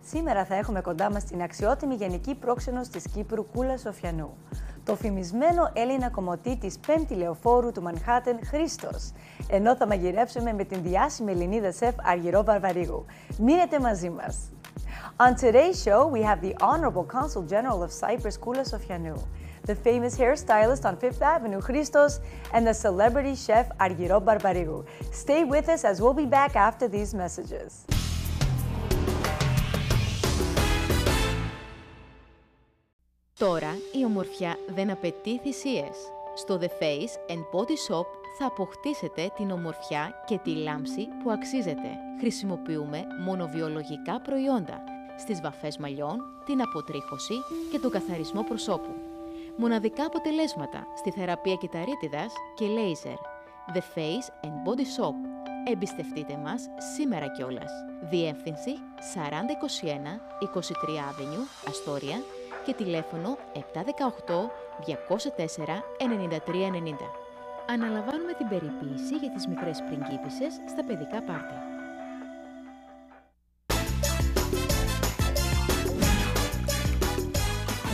Σήμερα θα έχουμε κοντά μας την αξιότιμη γενική πρόξενος της Κύπρου, Κούλα Σοφιανού. Το φημισμένο Έλληνα κομμωτή της 5η Λεωφόρου του Μανχάτεν, Χρήστος. Ενώ θα μαγειρέψουμε με την διάσημη Ελληνίδα σεφ Αργυρό Βαρβαρίγου. Μείνετε μαζί μας. On today's show, we have the Honorable Consul General of Cyprus, Kula Sofianou, the famous hairstylist on 5th Avenue, Christos, and the celebrity chef Argyro Barbarigou. Stay with us as we'll be back after these messages. Τώρα η ομορφιά δεν απαιτεί θυσίες. Στο The Face and Body Shop θα αποκτήσετε την ομορφιά και τη λάμψη που αξίζετε. Χρησιμοποιούμε μόνο βιολογικά προϊόντα στις βαφές μαλλιών, την αποτρίχωση και τον καθαρισμό προσώπου. Μοναδικά αποτελέσματα στη θεραπεία κυταρίτιδας και λέιζερ. The Face and Body Shop. Εμπιστευτείτε μας σήμερα κιόλας. Διεύθυνση 4021 23 Avenue, Αστόρια και τηλέφωνο 718 204 9390. Αναλαμβάνουμε την περιποίηση για τις μικρές πριγκίπισσες στα παιδικά πάρτι.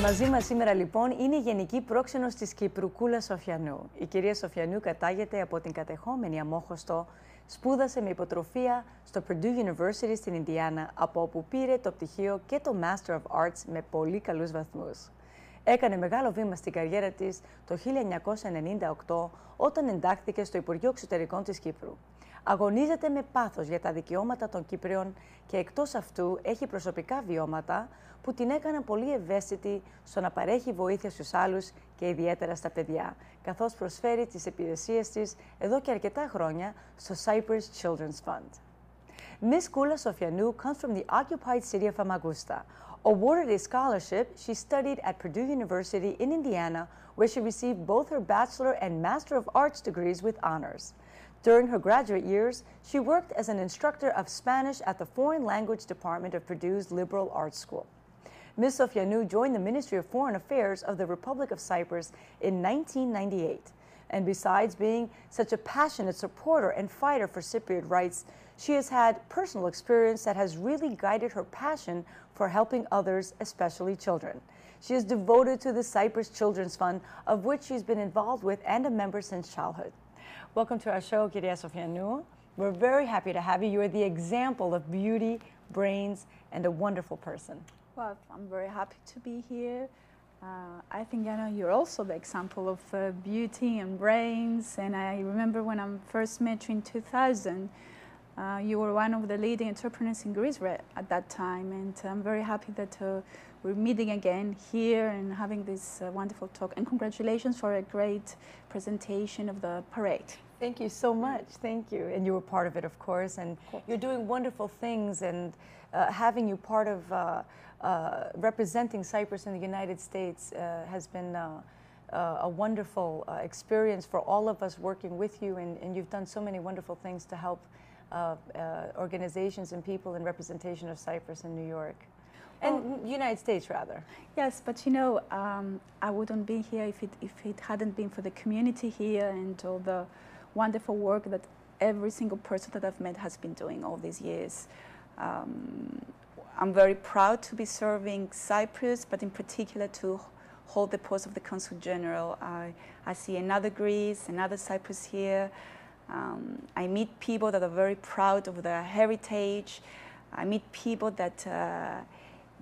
Μαζί μας σήμερα λοιπόν είναι η Γενική Πρόξενος της Κύπρου, Κούλα Σοφιανού. Η κυρία Σοφιανού κατάγεται από την κατεχόμενη Αμόχωστο, σπούδασε με υποτροφία στο Purdue University στην Ινδιάνα, από όπου πήρε το πτυχίο και το Master of Arts με πολύ καλούς βαθμούς. Έκανε μεγάλο βήμα στην καριέρα της το 1998 όταν εντάχθηκε στο Υπουργείο Εξωτερικών της Κύπρου. Αγωνίζεται με πάθος για τα δικαιώματα των Κύπριων και εκτός αυτού έχει προσωπικά βιώματα που την έκαναν πολύ ευαίσθητη στο να παρέχει βοήθεια στους άλλους και ιδιαίτερα στα παιδιά, καθώς προσφέρει τις υπηρεσίες της εδώ και αρκετά χρόνια στο Cyprus Children's Fund. Miss Kula Sofianou comes from the occupied city of Famagusta. Awarded a scholarship, she studied at Purdue University in Indiana, where she received both her Bachelor and Master of Arts degrees with honors. During her graduate years, she worked as an instructor of Spanish at the Foreign Language Department of Purdue's Liberal Arts School. Ms. Sofianou joined the Ministry of Foreign Affairs of the Republic of Cyprus in 1998. And besides being such a passionate supporter and fighter for Cypriot rights, she has had personal experience that has really guided her passion for helping others, especially children. She is devoted to the Cyprus Children's Fund, of which she's been involved with and a member since childhood. Welcome to our show, Kyria Sofianou. We're very happy to have you. You are the example of beauty, brains, and a wonderful person. Well, I'm very happy to be here. I think, Yana, you're also the example of beauty and brains. And I remember when I first met you in 2000, you were one of the leading entrepreneurs in Greece at that time. And I'm very happy that we're meeting again here and having this wonderful talk. And congratulations for a great presentation of the parade. Thank you so much. Thank you. And you were part of it, of course. And you're doing wonderful things. And having you part of representing Cyprus in the United States has been a wonderful experience for all of us working with you. And you've done so many wonderful things to help organizations and people in representation of Cyprus in New York. And United States, rather. Yes, but you know, I wouldn't be here if it hadn't been for the community here and all the wonderful work that every single person that I've met has been doing all these years. I'm very proud to be serving Cyprus, but in particular to hold the post of the Consul General. I see another Greece, another Cyprus here. I meet people that are very proud of their heritage. I meet people that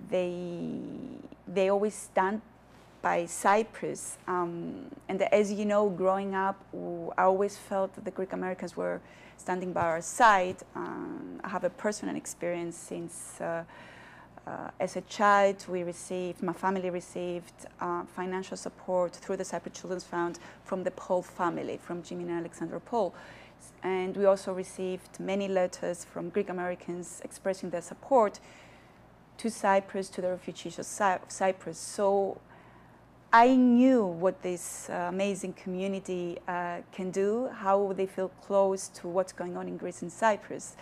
they always stand by Cyprus. And as you know, growing up, I always felt that the Greek Americans were standing by our side. I have a personal experience since as a child, my family received financial support through the Cyprus Children's Fund from the Paul family, from Jimmy and Alexandra Paul. And we also received many letters from Greek Americans expressing their support to Cyprus, to the refugees of Cyprus. So I knew what this amazing community can do, how they feel close to what's going on in Greece and Cyprus.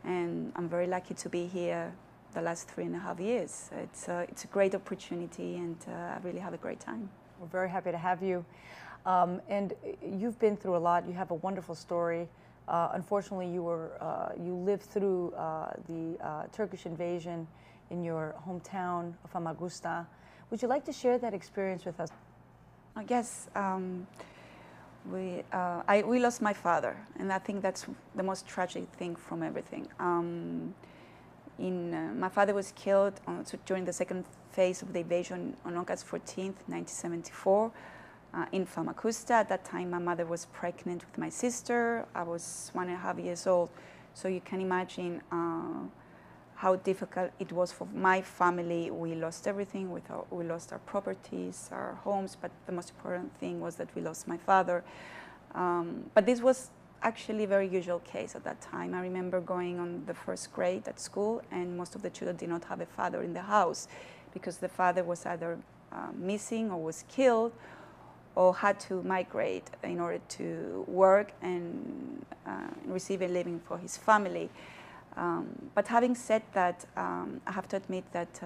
And I'm very lucky to be here the last 3.5 years. It's a great opportunity and I really have a great time. We're very happy to have you. And you've been through a lot. You have a wonderful story. Unfortunately, you lived through the Turkish invasion in your hometown of Famagusta. Would you like to share that experience with us? Yes. We lost my father, and I think that's the most tragic thing from everything. My father was killed during the second phase of the invasion on August 14th, 1974, in Famagusta. At that time, my mother was pregnant with my sister. I was 1.5 years old, so you can imagine how difficult it was for my family. We lost everything. We lost our properties, our homes, but the most important thing was that we lost my father. But this was actually a very usual case at that time. I remember going on the first grade at school, and most of the children did not have a father in the house because the father was either missing or was killed or had to migrate in order to work and receive a living for his family. But having said that, I have to admit that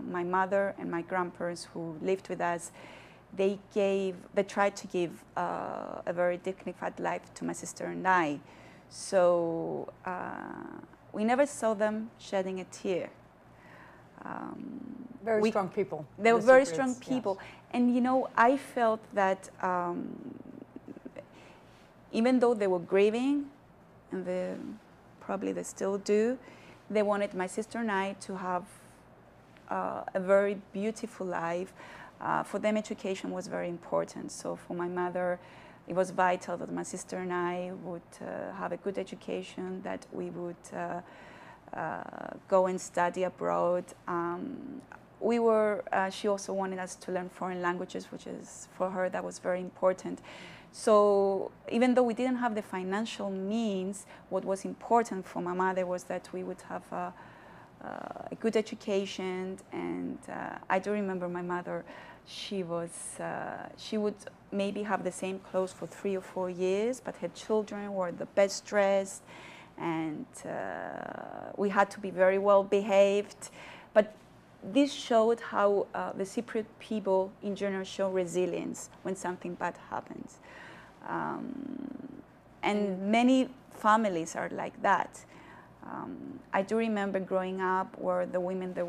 my mother and my grandparents who lived with us, they tried to give a very dignified life to my sister and I. So we never saw them shedding a tear. Very strong people. They were very strong people. Yes. And you know, I felt that even though they were grieving, and probably they still do, they wanted my sister and I to have a very beautiful life. For them, education was very important. So for my mother, it was vital that my sister and I would have a good education, that we would go and study abroad. She also wanted us to learn foreign languages, which is, for her, that was very important. So even though we didn't have the financial means, what was important for my mother was that we would have a good education. And I do remember my mother, she would maybe have the same clothes for 3 or 4 years, but her children were the best dressed, and we had to be very well behaved. But this showed how the Cypriot people in general show resilience when something bad happens. And many families are like that. I do remember growing up where the women, they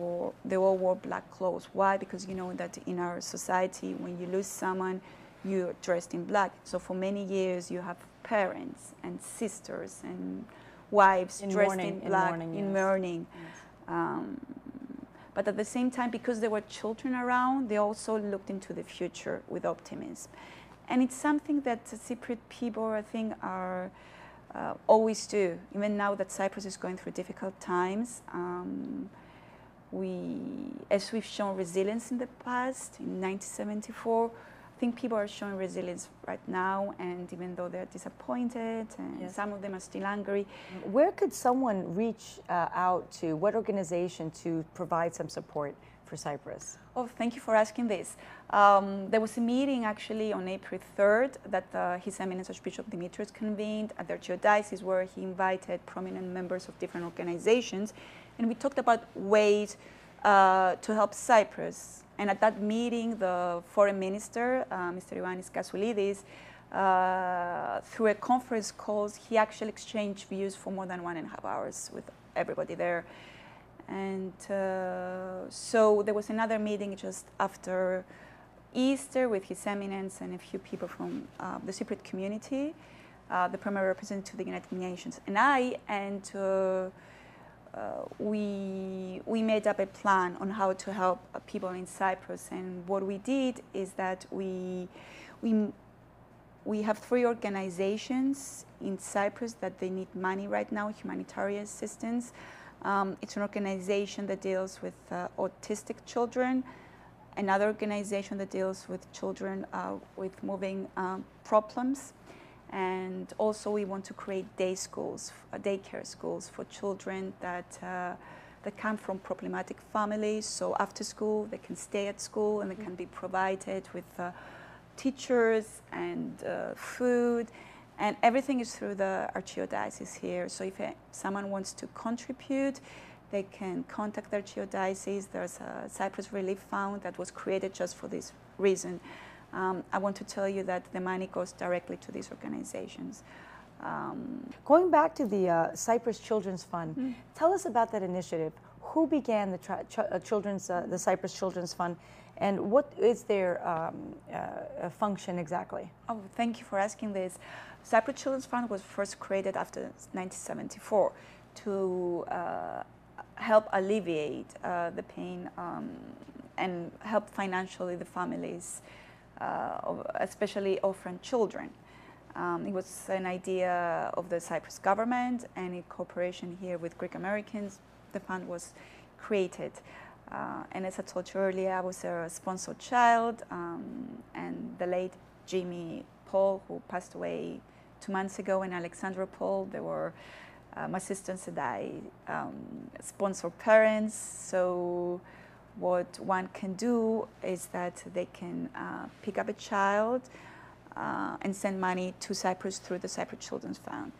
all wore black clothes. Why? Because you know that in our society, when you lose someone, you're dressed in black. So for many years, you have parents and sisters and wives dressed in black, in mourning. Yes. But at the same time, because there were children around, they also looked into the future with optimism. And it's something that the Cypriot people, I think, are always do. Even now that Cyprus is going through difficult times, as we've shown resilience in the past, in 1974, I think people are showing resilience right now, and even though they're disappointed, and yes, some of them are still angry. Where could someone reach out to, what organization, to provide some support for Cyprus? Oh, thank you for asking this. There was a meeting actually on April 3rd that His Eminence Archbishop Demetrios convened at the Archdiocese, where he invited prominent members of different organizations, and we talked about ways to help Cyprus. And at that meeting, the foreign minister, Mr. Ioannis Kassoulidis, through a conference call, he actually exchanged views for more than 1.5 hours with everybody there. And so there was another meeting just after Easter with His Eminence and a few people from the Cypriot community, the primary representative to the United Nations, and we made up a plan on how to help people in Cyprus. And what we did is that we have 3 organizations in Cyprus that they need money right now, humanitarian assistance. It's an organization that deals with autistic children, another organization that deals with children with moving problems, and also we want to create day schools, daycare schools for children that come from problematic families. So after school, they can stay at school and they can be provided with teachers and food. And everything is through the Archdiocese here. So if someone wants to contribute, they can contact the Archdiocese. There's a Cyprus Relief Fund that was created just for this reason. I want to tell you that the money goes directly to these organizations. Going back to the Cyprus Children's Fund, tell us about that initiative. Who began the Cyprus Children's Fund, and what is their function exactly? Oh, thank you for asking this. Cyprus Children's Fund was first created after 1974 to help alleviate the pain and help financially the families, especially orphan children. It was an idea of the Cyprus government, and in cooperation here with Greek Americans, the fund was created. And as I told you earlier, I was a sponsored child, and the late Jimmy Paul, who passed away 2 months ago, and Alexandra Paul, they were my sisters and I sponsor parents. So what one can do is that they can pick up a child and send money to Cyprus through the Cyprus Children's Fund.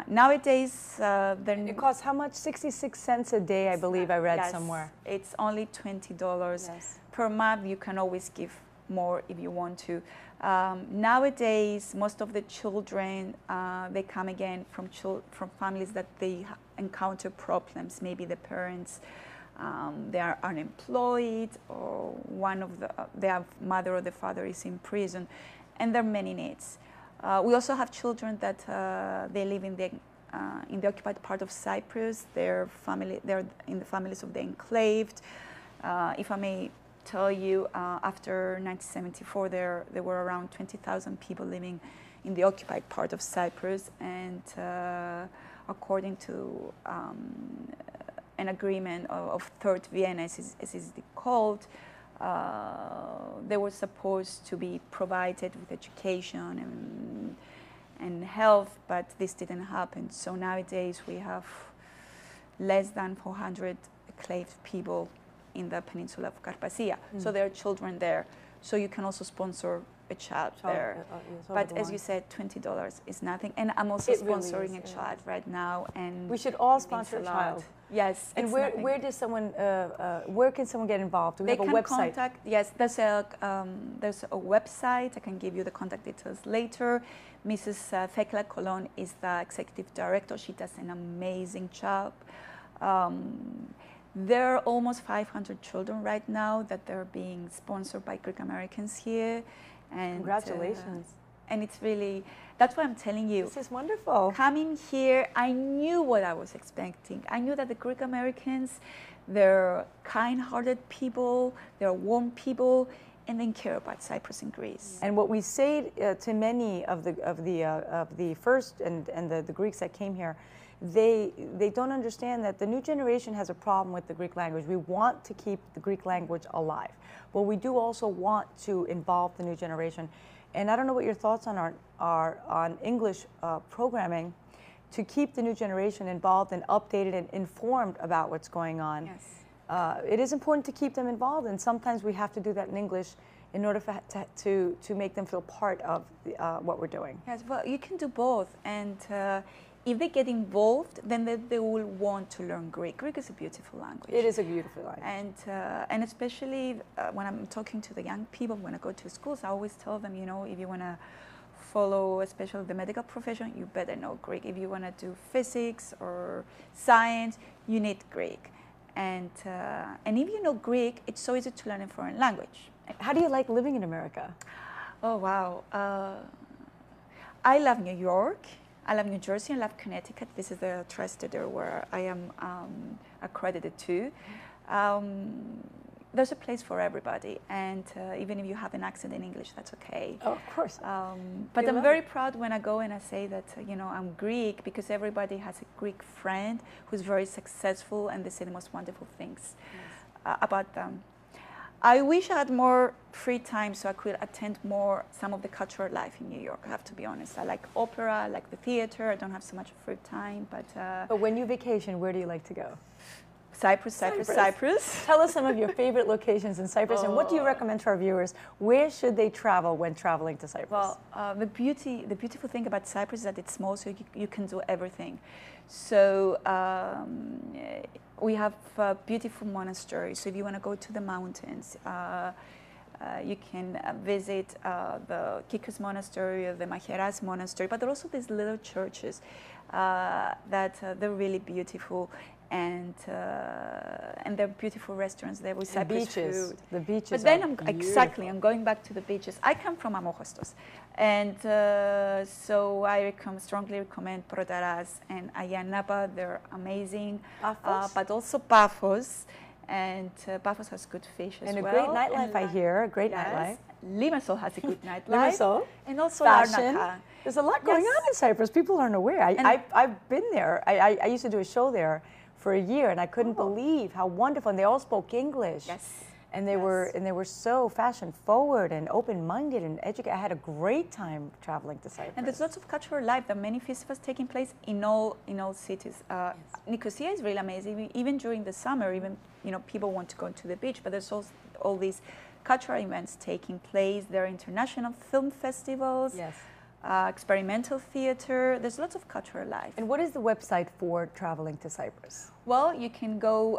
Nowadays, it costs how much? 66 cents a day, I believe I read somewhere. It's only $20 per month. You can always give more if you want to. Nowadays, most of the children, they come again from families that they encounter problems. Maybe the parents, they are unemployed, or their mother or the father is in prison, and there are many needs. We also have children that they live in the occupied part of Cyprus. They're in the families of the enclaved. If I may tell you, after 1974, there were around 20,000 people living in the occupied part of Cyprus, and according to an agreement of Third Vienna, as is called, they were supposed to be provided with education and health, but this didn't happen. So nowadays we have less than 400 enclaved people in the peninsula of Carpathia. So there are children there. So you can also sponsor a child there. But as you said, $20 is nothing. And I'm also sponsoring a child right now. And we should all sponsor a child. Yes. And where does someone, where can someone get involved? Do we have a website? Yes, there's a website. I can give you the contact details later. Mrs. Thekla Colon is the executive director. She does an amazing job. There are almost 500 children right now that they're being sponsored by Greek Americans here. And, congratulations. And it's really, that's why I'm telling you. This is wonderful. Coming here, I knew what I was expecting. I knew that the Greek Americans, they're kind-hearted people, they're warm people, and they care about Cyprus and Greece. And what we say to many of the first and the Greeks that came here, they don't understand that the new generation has a problem with the Greek language. We want to keep the Greek language alive, but we do also want to involve the new generation. And I don't know what your thoughts are on English programming to keep the new generation involved and updated and informed about what's going on. Yes. It is important to keep them involved, and sometimes we have to do that in English in order to make them feel part of what we're doing. Yes, well, you can do both. And if they get involved, then they will want to learn Greek. Greek is a beautiful language. It is a beautiful language. And especially when I'm talking to the young people, when I go to schools, I always tell them, you know, if you want to follow, especially the medical profession, you better know Greek. If you want to do physics or science, you need Greek. And if you know Greek, it's so easy to learn a foreign language. How do you like living in America? Oh, wow. I love New York. I love New Jersey. I love Connecticut. This is the trusted where I am accredited to. There's a place for everybody, and even if you have an accent in English, that's okay. Oh, of course. But I'm very proud when I go and I say that, you know, I'm Greek, because everybody has a Greek friend who's very successful, and they say the most wonderful things about them. I wish I had more free time so I could attend more some of the cultural life in New York, I have to be honest. I like opera, I like the theater, I don't have so much free time, but when you vacation, where do you like to go? Cyprus. Tell us some of your favorite locations in Cyprus, and what do you recommend to our viewers? Where should they travel when traveling to Cyprus? Well, the beautiful thing about Cyprus is that it's small, so you can do everything. So we have beautiful monasteries. So if you want to go to the mountains, You can visit the Kikos Monastery or the Macheras Monastery, but there are also these little churches that they're really beautiful, and they're beautiful restaurants there with Cyprus food. The beaches. But then I'm going back to the beaches. I come from Ammochostos, and so I strongly recommend Protaras and Ayanapa. They're amazing. Paphos? But also Paphos. And Paphos has good fish as well. And a great nightlife, I hear. A great nightlife. Limassol has a good nightlife. Limassol. And also Fashion. Larnaca. There's a lot going on in Cyprus. People aren't aware. I've been there. I used to do a show there for a year, and I couldn't believe how wonderful. And they all spoke English. Yes. And they were so fashion forward and open-minded and educated. I had a great time traveling to Cyprus. And there's lots of cultural life. There are many festivals taking place in all cities. Nicosia is really amazing. Even during the summer, people want to go to the beach, but there's also all these cultural events taking place. There are international film festivals. Yes. Experimental theater. There's lots of cultural life. And what is the website for traveling to Cyprus? Well, you can go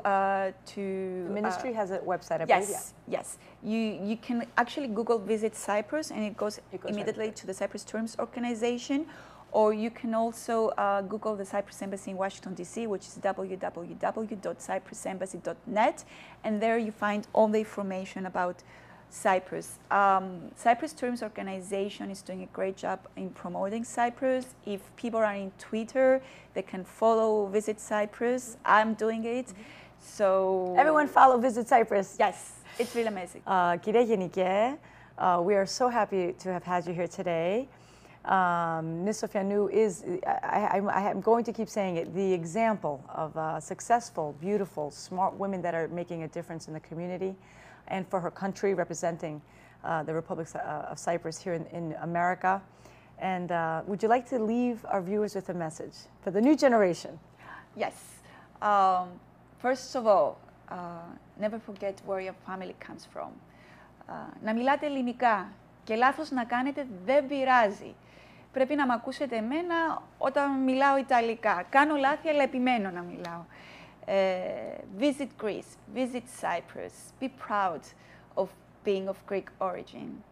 to... The ministry has a website, I believe. Yes. You can actually Google Visit Cyprus, and it goes immediately right to the Cyprus Tourism Organization. Or you can also Google the Cyprus Embassy in Washington, D.C., which is www.cyprusembassy.net. And there you find all the information about Cyprus. Cyprus Tourism Organization is doing a great job in promoting Cyprus. If people are in Twitter, they can follow Visit Cyprus. I'm doing it. So Everyone follow Visit Cyprus. Yes, it's really amazing. Κυρία Γενικέ, we are so happy to have had you here today. Ms. Sofianou is, I'm going to keep saying it, the example of successful, beautiful, smart women that are making a difference in the community and for her country, representing the Republic of Cyprus here in America. And would you like to leave our viewers with a message for the new generation? Yes. First of all, never forget where your family comes from. Να μιλάτε ελληνικά και λάθος να κάνετε δεν πειράζει. Πρέπει να μ' ακούσετε εμένα όταν μιλάω Ιταλικά. Κάνω λάθη, αλλά επιμένω να μιλάω. Visit Greece, visit Cyprus, be proud of being of Greek origin,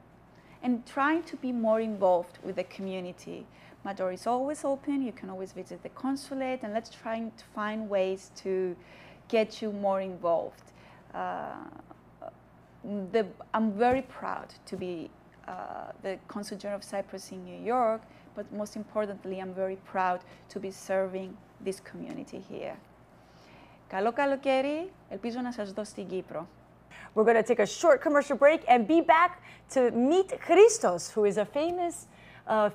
and trying to be more involved with the community. My door is always open, you can always visit the consulate, and let's try to find ways to get you more involved. I'm very proud to be the Consul General of Cyprus in New York, but most importantly, I'm very proud to be serving this community here. Καλό καλοκαίρι, ελπίζω να σας δω στην Κύπρο. We're going to take a short commercial break and be back to meet Christos, who is a famous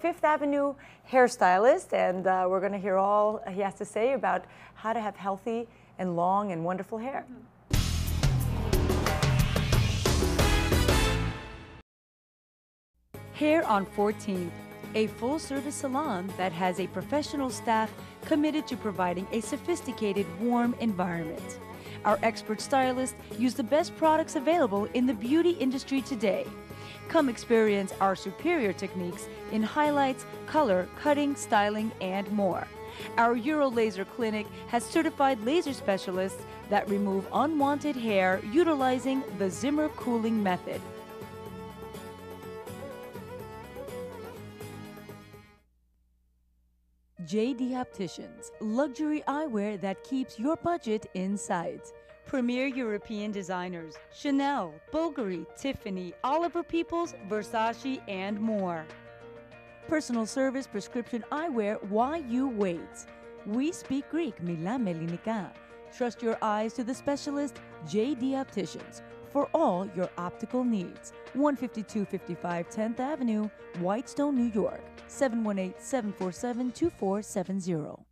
Fifth Avenue hairstylist, and we're going to hear all he has to say about how to have healthy and long and wonderful hair. Hair on 14th, a full-service salon that has a professional staff committed to providing a sophisticated, warm environment. Our expert stylists use the best products available in the beauty industry today. Come experience our superior techniques in highlights, color, cutting, styling, and more. Our Euro Laser Clinic has certified laser specialists that remove unwanted hair utilizing the Zimmer cooling method. JD Opticians, luxury eyewear that keeps your budget in sight. Premier European designers, Chanel, Bulgari, Tiffany, Oliver Peoples, Versace, and more. Personal service prescription eyewear while you wait. We speak Greek, μιλάμε ελληνικά. Trust your eyes to the specialist JD Opticians for all your optical needs. 15255 10th Avenue, Whitestone, New York. 718-747-2470.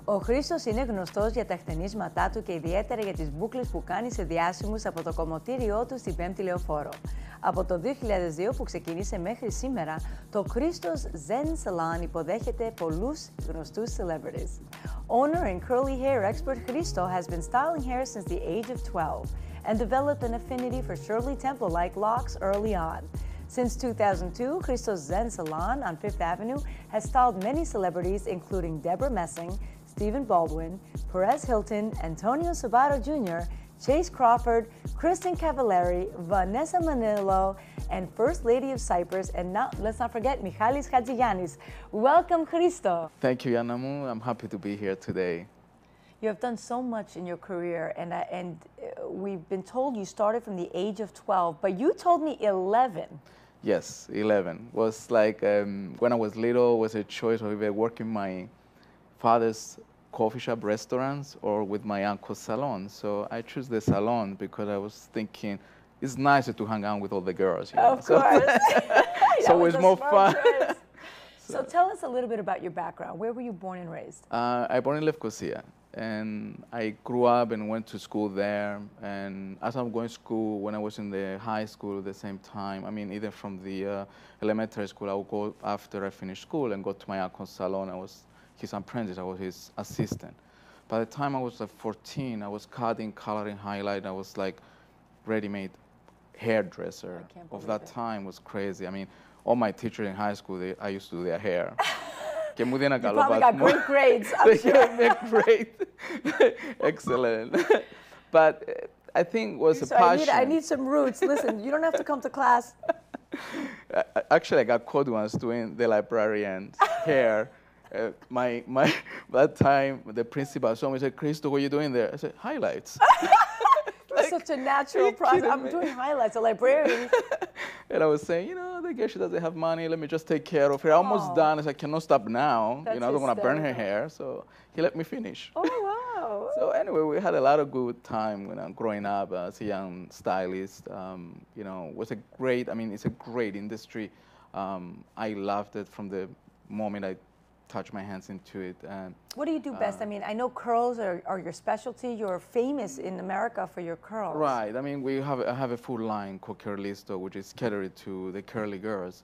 Ο Χρήστος είναι γνωστός για τα χτενίσματά του και ιδιαίτερα για τις μπούκλες που κάνει σε διάσημους από το κομμωτήριό του στην 5η Λεωφόρο. Από το 2002 που ξεκίνησε μέχρι σήμερα, το Christos Zen Salon υποδέχεται πολλούς γνωστούς celebrities. Owner and curly hair expert Christo has been styling hair since the age of 12 and developed an affinity for Shirley Temple-like locks early on. Since 2002, Christos Zen Salon on Fifth Avenue has styled many celebrities including Deborah Messing, Stephen Baldwin, Perez Hilton, Antonio Sabato Jr., Chase Crawford, Kristen Cavallari, Vanessa Manillo, and First Lady of Cyprus, and let's not forget Michalis Hadjigiannis. Welcome, Christo. Thank you, Yanna. I'm happy to be here today. You have done so much in your career, and we've been told you started from the age of 12, but you told me 11. Yes, 11. Was like, when I was little, was a choice of either working my father's coffee shop restaurants or with my uncle's salon. So I chose the salon because I was thinking it's nicer to hang out with all the girls. You know? Of course. It's always more fun. So tell us a little bit about your background. Where were you born and raised? I was born in Lefkosia, and I grew up and went to school there. And as I'm going to school, when I was in the high school at the same time, I mean, even from the elementary school, I would go after I finished school and go to my uncle's salon. I was his apprentice, I was his assistant. By the time I was like 14, I was cutting, coloring, highlight. I was like ready-made hairdresser of that time. Was crazy. I mean, all my teachers in high school, I used to do their hair. You probably got great grades, I'm sure. Great. Excellent. But I think it was a passion. I need some roots. Listen, you don't have to come to class. Actually, I got caught once doing the librarian's hair. That time, the principal saw me and said, Christo, what are you doing there? I said, highlights. It's such a natural process. I'm doing highlights, a librarian. And I was saying, you know, the girl, she doesn't have money. Let me just take care of her. Almost done. I said, I cannot stop now. That's you know, I don't want to burn her hair. So he let me finish. Oh, wow. So anyway, we had a lot of good time when I'm growing up as a young stylist. You know, was a great, I mean, it's a great industry. I loved it from the moment I touch my hands into it. What do you do best? I mean, I know curls are your specialty. You're famous in America for your curls. Right. I mean, I have a full line called Curlisto, which is catered to the curly girls,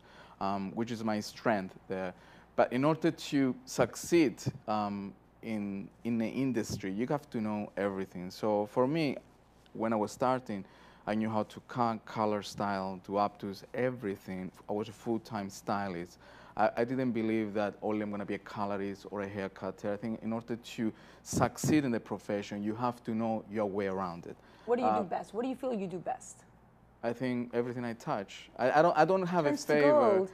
which is my strength there. But in order to succeed in the industry, you have to know everything. So for me, when I was starting, I knew how to cut, color, style, do updos, everything. I was a full-time stylist. I didn't believe that only I'm going to be a colorist or a hair cutter. I think in order to succeed in the profession, you have to know your way around it. What do you do best? What do you feel you do best? I think everything I touch. I don't have a favorite.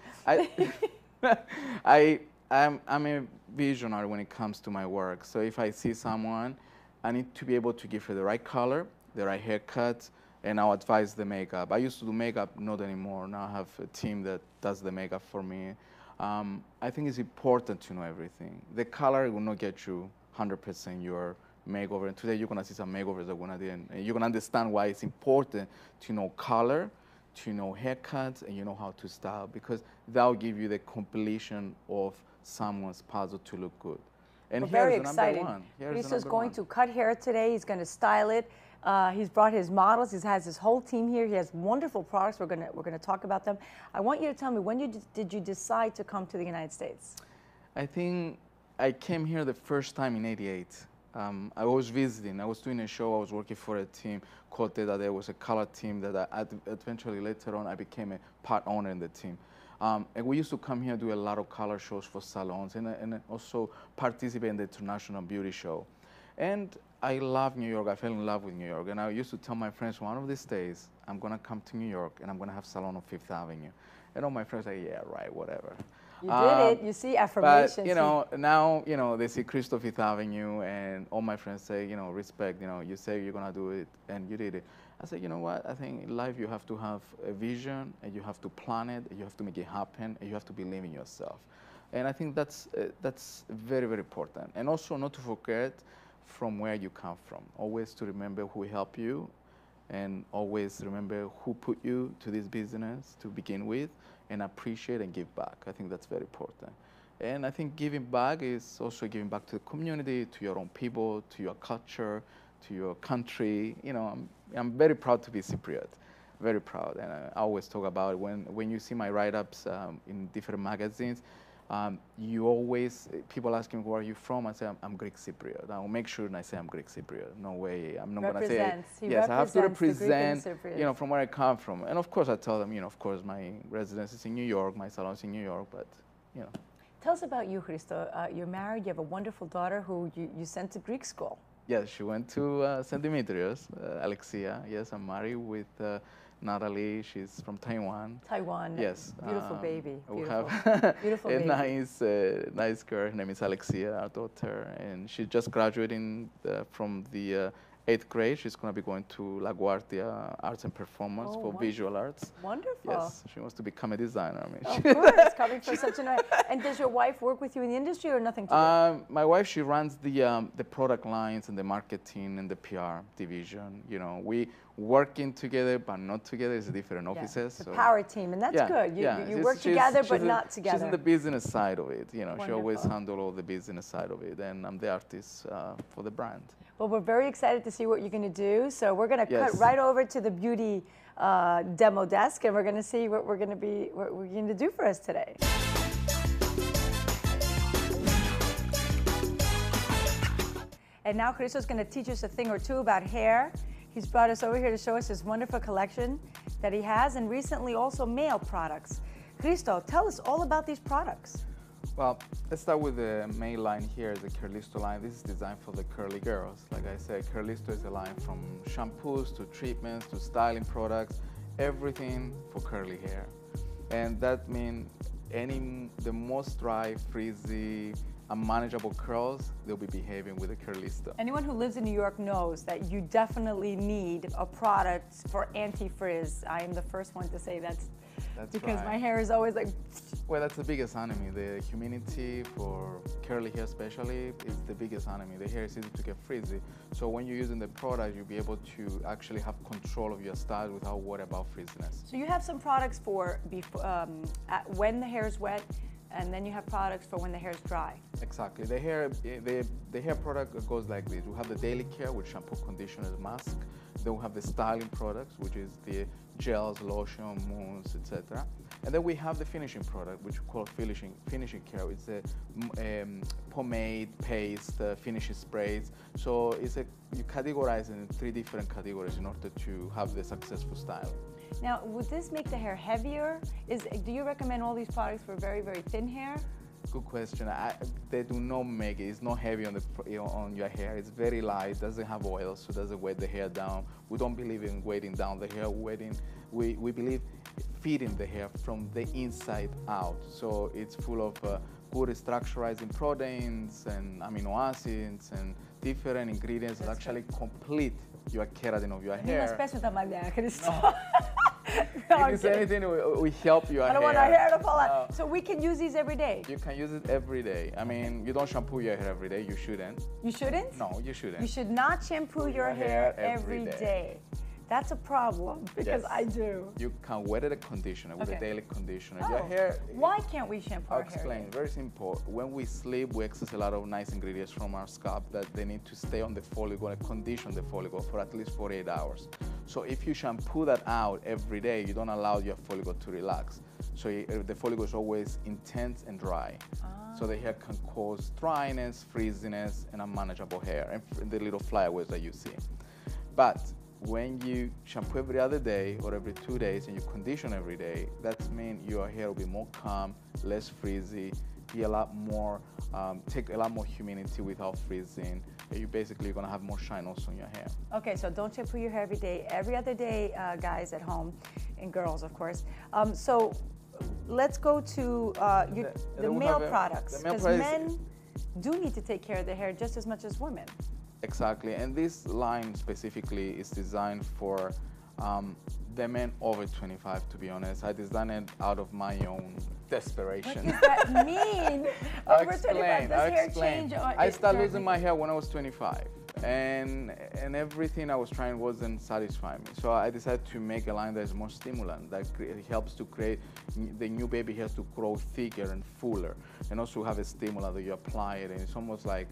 I'm a visionary when it comes to my work. So if I see someone, I need to be able to give her the right color, the right haircut, and I'll advise the makeup. I used to do makeup, not anymore. Now I have a team that does the makeup for me. I think it's important to know everything. The color will not get you 100% your makeover. And today you're going to see some makeovers that we're going to do. And you're going to understand why it's important to know color, to know haircuts, and you know how to style, because that will give you the completion of someone's puzzle to look good. And we're very excited. Christo's going to cut hair today. He's going to style it. He's brought his models. He has his whole team here. He has wonderful products. We're going to talk about them. I want you to tell me, when did you decide to come to the United States? I think I came here the first time in '88. I was visiting. I was doing a show. I was working for a team called There was a color team that eventually later on I became a part owner in the team. And we used to come here do a lot of color shows for salons and also participate in the International Beauty Show. And I love New York. I fell in love with New York. And I used to tell my friends, one of these days, I'm going to come to New York and I'm going to have a salon on Fifth Avenue. And all my friends say, yeah, right, whatever. You did it. You see, affirmations. But, you know, now, you know, they see Christo Fifth Avenue and all my friends say, you know, respect, you know, you say you're going to do it and you did it. I said, you know what, I think in life you have to have a vision and you have to plan it and you have to make it happen and you have to believe in yourself. And I think that's very, very important. And also not to forget from where you come from. Always to remember who helped you and always remember who put you to this business to begin with and appreciate and give back. I think that's very important. And I think giving back is also giving back to the community, to your own people, to your culture, to your country. You know, I'm very proud to be Cypriot, very proud. And I always talk about it when you see my write-ups in different magazines, you always, people ask me, where are you from? I say, I'm Greek Cypriot. I'll make sure and I say I'm Greek Cypriot. No way, I'm not going to say, yes, I have to represent, you know, from where I come from. And of course I tell them, you know, of course my residence is in New York, my salon is in New York, but, you know. Tell us about you, Christo. You're married, you have a wonderful daughter who you sent to Greek school. Yes, she went to St. Demetrius, Alexia. Yes, I'm married with Natalie. She's from Taiwan. Taiwan. Yes. Beautiful baby. We Beautiful. have Beautiful a baby. nice girl. Her name is Alexia, our daughter, and she just graduating from the 8th grade. She's going to be going to LaGuardia Arts and Performance for visual arts. Wonderful. Yes, she wants to become a designer. I mean, of course, coming from such a And does your wife work with you in the industry or nothing to do? My wife, she runs the product lines and the marketing and the PR division. You know, we working together but not together. It's different offices. It's a power team, and that's good. You work together but not together. She's in the business side of it. You know, Wonderful. she always handles all the business side of it, and I'm the artist for the brand. Well, we're very excited to see what you're going to do. So we're going to cut right over to the beauty demo desk, and we're going to see what we're going to do for us today. And now Christo's going to teach us a thing or two about hair. He's brought us over here to show us his wonderful collection that he has, and recently also male products. Christo, tell us all about these products. Well, let's start with the main line here, the Curlisto line. This is designed for the curly girls. Like I said, Curlisto is a line from shampoos to treatments to styling products, everything for curly hair. And that means the most dry, frizzy, unmanageable curls, they'll be behaving with a Curlisto. Anyone who lives in New York knows that you definitely need a product for anti-frizz. I am the first one to say that's because right. My hair is always like... Well, that's the biggest enemy. The humidity for curly hair especially is the biggest enemy. The hair is easy to get frizzy. So when you're using the product, you'll be able to actually have control of your style without worry about frizziness. So you have some products for when the hair is wet, and then you have products for when the hair is dry. Exactly. The hair product goes like this. We have the daily care with shampoo, conditioner, mask. Then we have the styling products, which is the gels, lotion, mousse, etc. And then we have the finishing product, which we call finishing care. It's a pomade, paste, finishing sprays. So you categorize it in 3 different categories in order to have the successful styling. Now, would this make the hair heavier? Do you recommend all these products for very, very thin hair? Good question. They do not make it. It's not heavy on your hair. It's very light. Doesn't have oil, so it doesn't weight the hair down. We don't believe in weighting down the hair. We believe feeding the hair from the inside out. So it's full of good structurizing proteins and amino acids and different ingredients that actually complete your keratin of your hair. If it's anything, we help your hair. I don't want our hair to fall out. So we can use these every day? You can use it every day. I mean, you don't shampoo your hair every day. You shouldn't. You shouldn't? No, you shouldn't. You should not shampoo your hair every day. That's a problem because I do. You can wet a conditioner with a daily conditioner. Oh. Your hair. Why can't we shampoo our hair? I'll explain. Very simple. When we sleep, we access a lot of nice ingredients from our scalp that they need to stay on the follicle and condition the follicle for at least 48 hours. So if you shampoo that out every day, you don't allow your follicle to relax. So the follicle is always intense and dry. So the hair can cause dryness, frizziness, and unmanageable hair, and the little flyaways that you see. But when you shampoo every other day or every 2 days and you condition every day, that means your hair will be more calm, less frizzy, be a lot more, take a lot more humidity without freezing. You're basically going to have more shine also on your hair. Okay, so don't shampoo your hair every day. Every other day, guys at home, and girls, of course. So let's go to the male products, because men do need to take care of their hair just as much as women. Exactly, and this line specifically is designed for the men over 25, to be honest. I designed it out of my own desperation. What does that mean? Over 25, does hair change? I started losing my hair when I was 25, and everything I was trying wasn't satisfying me. So I decided to make a line that is more stimulant, that helps to create the new baby hairs to grow thicker and fuller, and also have a stimulant that you apply it, and it's almost like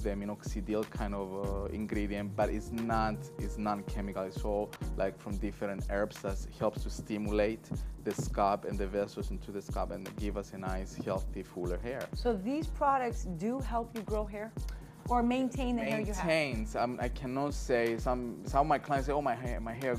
the minoxidil kind of ingredient, but it's non-chemical. It's all like from different herbs that helps to stimulate the scalp and the vessels into the scalp and give us a nice, healthy, fuller hair. So these products do help you grow hair? Or maintain the hair you have? Maintains. I cannot say, some of my clients say, oh, my hair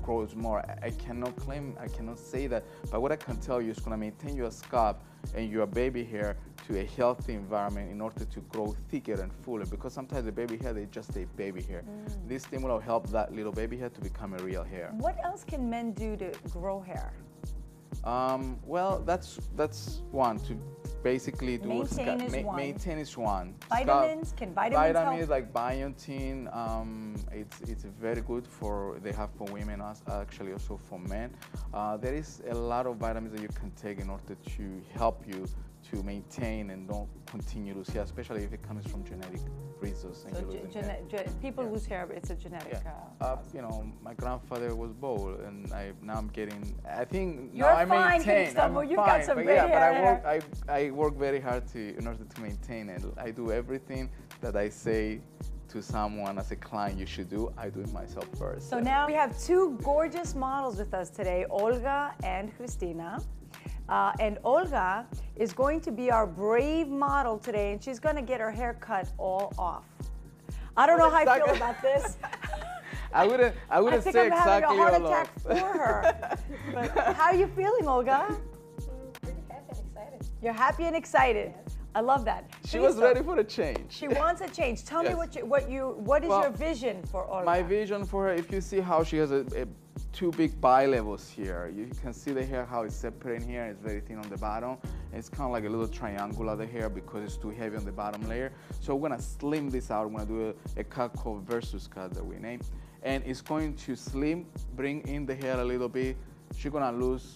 grows more. I cannot claim, I cannot say that, but what I can tell you is going to maintain your scalp and your baby hair to a healthy environment in order to grow thicker and fuller, because sometimes the baby hair, they just say baby hair. This stimuli will help that little baby hair to become a real hair. What else can men do to grow hair? Well, that's one, to basically do maintain is one. Vitamins, can vitamins help? Vitamins like biotin, it's very good for, they have for women, actually also for men. There is a lot of vitamins that you can take in order to help you to maintain and don't continue to lose hair, especially if it comes from genetic reasons. So people lose hair, but it's a genetic. You know, my grandfather was bald, and now I'm getting. I think you're now fine, I maintain. You've got some great hair. But I work very hard in order to maintain it. I do everything that I say to someone as a client you should do. I do it myself first. So now we have two gorgeous models with us today, Olga and Christina. And Olga is going to be our brave model today, and she's going to get her hair cut all off. I don't know how I feel about this. I wouldn't say exactly I'm having a heart all attack off. for her. But how are you feeling, Olga? Pretty happy and excited. You're happy and excited. Yes. I love that. She was ready for a change. She wants a change. Tell me what is your vision for Olga? My vision for her, if you see how she has two big bi-levels here. You can see the hair, how it's separating here. It's very thin on the bottom. It's kind of like a little triangular, the hair, because it's too heavy on the bottom layer. So we're going to slim this out. We're going to do a cut called versus cut that we name. And it's going to slim, bring in the hair a little bit. She's going to lose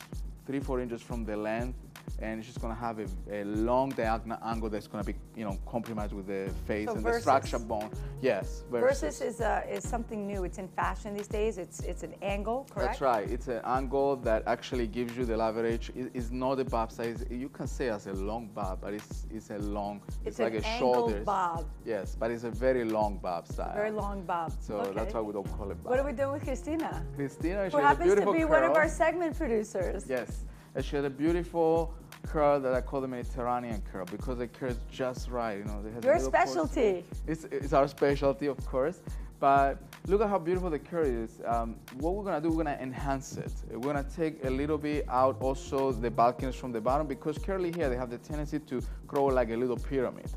3-4 inches from the length. And she's going to have a long diagonal angle that's going to be, compromised with the face and the structure bone. Yes. Versus is something new. It's in fashion these days. It's an angle, correct? That's right. It's an angle that actually gives you the leverage. It's not a bob size. You can say as a long bob, but it's a long. It's like a shoulder bob. Yes, but it's a very long bob style. Very long bob. So that's why we don't call it bob. What are we doing with Christina? Christina, she who has a happens beautiful to be curl. one of our segment producers. Yes. And she has a beautiful curl that I call the Mediterranean curl, because the curl is just right. Your specialty. It's our specialty, of course. But look at how beautiful the curl is. What we're gonna do, we're gonna enhance it. We're gonna take a little bit out also the bulkiness from the bottom, because curly hair, they have the tendency to grow like a little pyramid.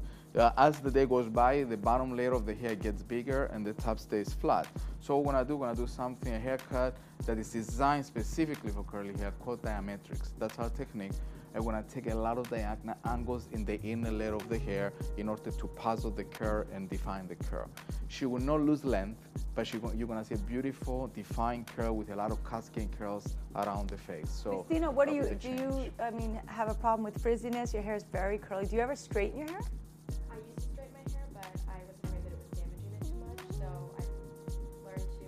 As the day goes by, the bottom layer of the hair gets bigger and the top stays flat. So what we're gonna do, a haircut that is designed specifically for curly hair called diametrics. That's our technique. And we're gonna take a lot of diagonal angles in the inner layer of the hair in order to puzzle the curl and define the curl. She will not lose length, but you're gonna see a beautiful defined curl with a lot of cascade curls around the face. So, Christina, do you have a problem with frizziness? Your hair is very curly. Do you ever straighten your hair? I used to straighten my hair, but I was afraid that it was damaging it too much, so I learned to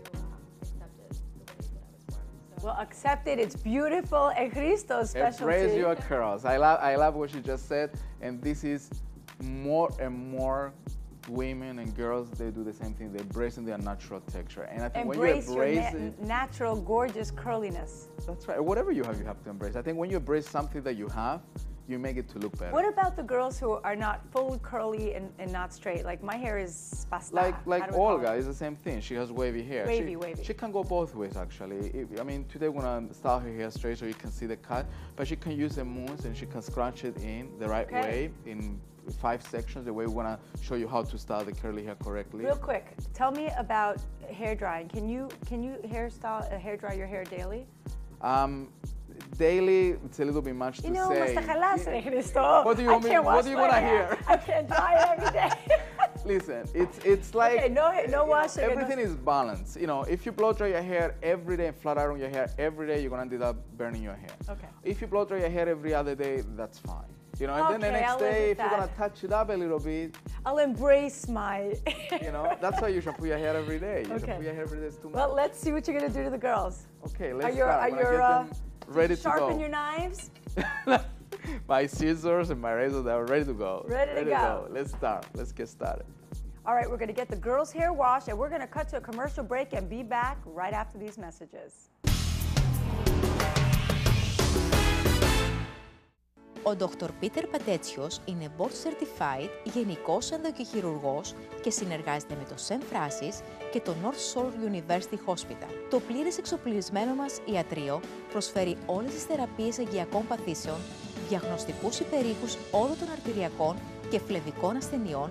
accept it the way that I was born. So. Well, accept it. It's beautiful. And Christo's specialty. Embrace your curls. I love what she just said, and this is more and more women and girls, they do the same thing. They're embracing their natural texture. And I think when you embrace your natural, gorgeous curliness. That's right. Whatever you have to embrace. I think when you embrace something that you have, you make it to look better. What about the girls who are not full curly and not straight? Like my hair is pasta. Like Olga is the same thing. She has wavy hair. Wavy. She can go both ways actually. Today we're gonna style her hair straight so you can see the cut, but she can use a mousse and she can scrunch it in the right way in 5 sections, the way we want to show you how to style the curly hair correctly. Real quick, tell me about hair drying. Can you hair dry your hair daily? Daily, it's a little bit much to say. What do you want to hear? I can't dry it every day. Listen, it's like okay, no washing. Everything is balanced. If you blow dry your hair every day and flat iron your hair every day, you're gonna end up burning your hair. Okay. If you blow dry your hair every other day, that's fine. And then the next I'll day, if you're gonna touch it up a little bit, I'll embrace my. That's why you shampoo your hair every day. You shampoo your hair every day is too much. Well, let's see what you're gonna do to the girls. Okay, let's start. Are you ready to go? Sharpen your knives. My scissors and my razor, they're ready to go. Ready to go. Let's start. Let's get started. All right, we're going to get the girls' hair washed, and we're going to cut to a commercial break and be back right after these messages. Ο Dr. Peter Πατέτσιος είναι board certified γενικός ενδοκηχειρουργός και συνεργάζεται με το St. Francis και το North Shore University Hospital. Το πλήρες εξοπλισμένο μας ιατρείο προσφέρει όλες τις θεραπείες εγκιακών παθήσεων, διαγνωστικούς υπερήχους όλων των αρτηριακών και φλεβικών ασθενειών,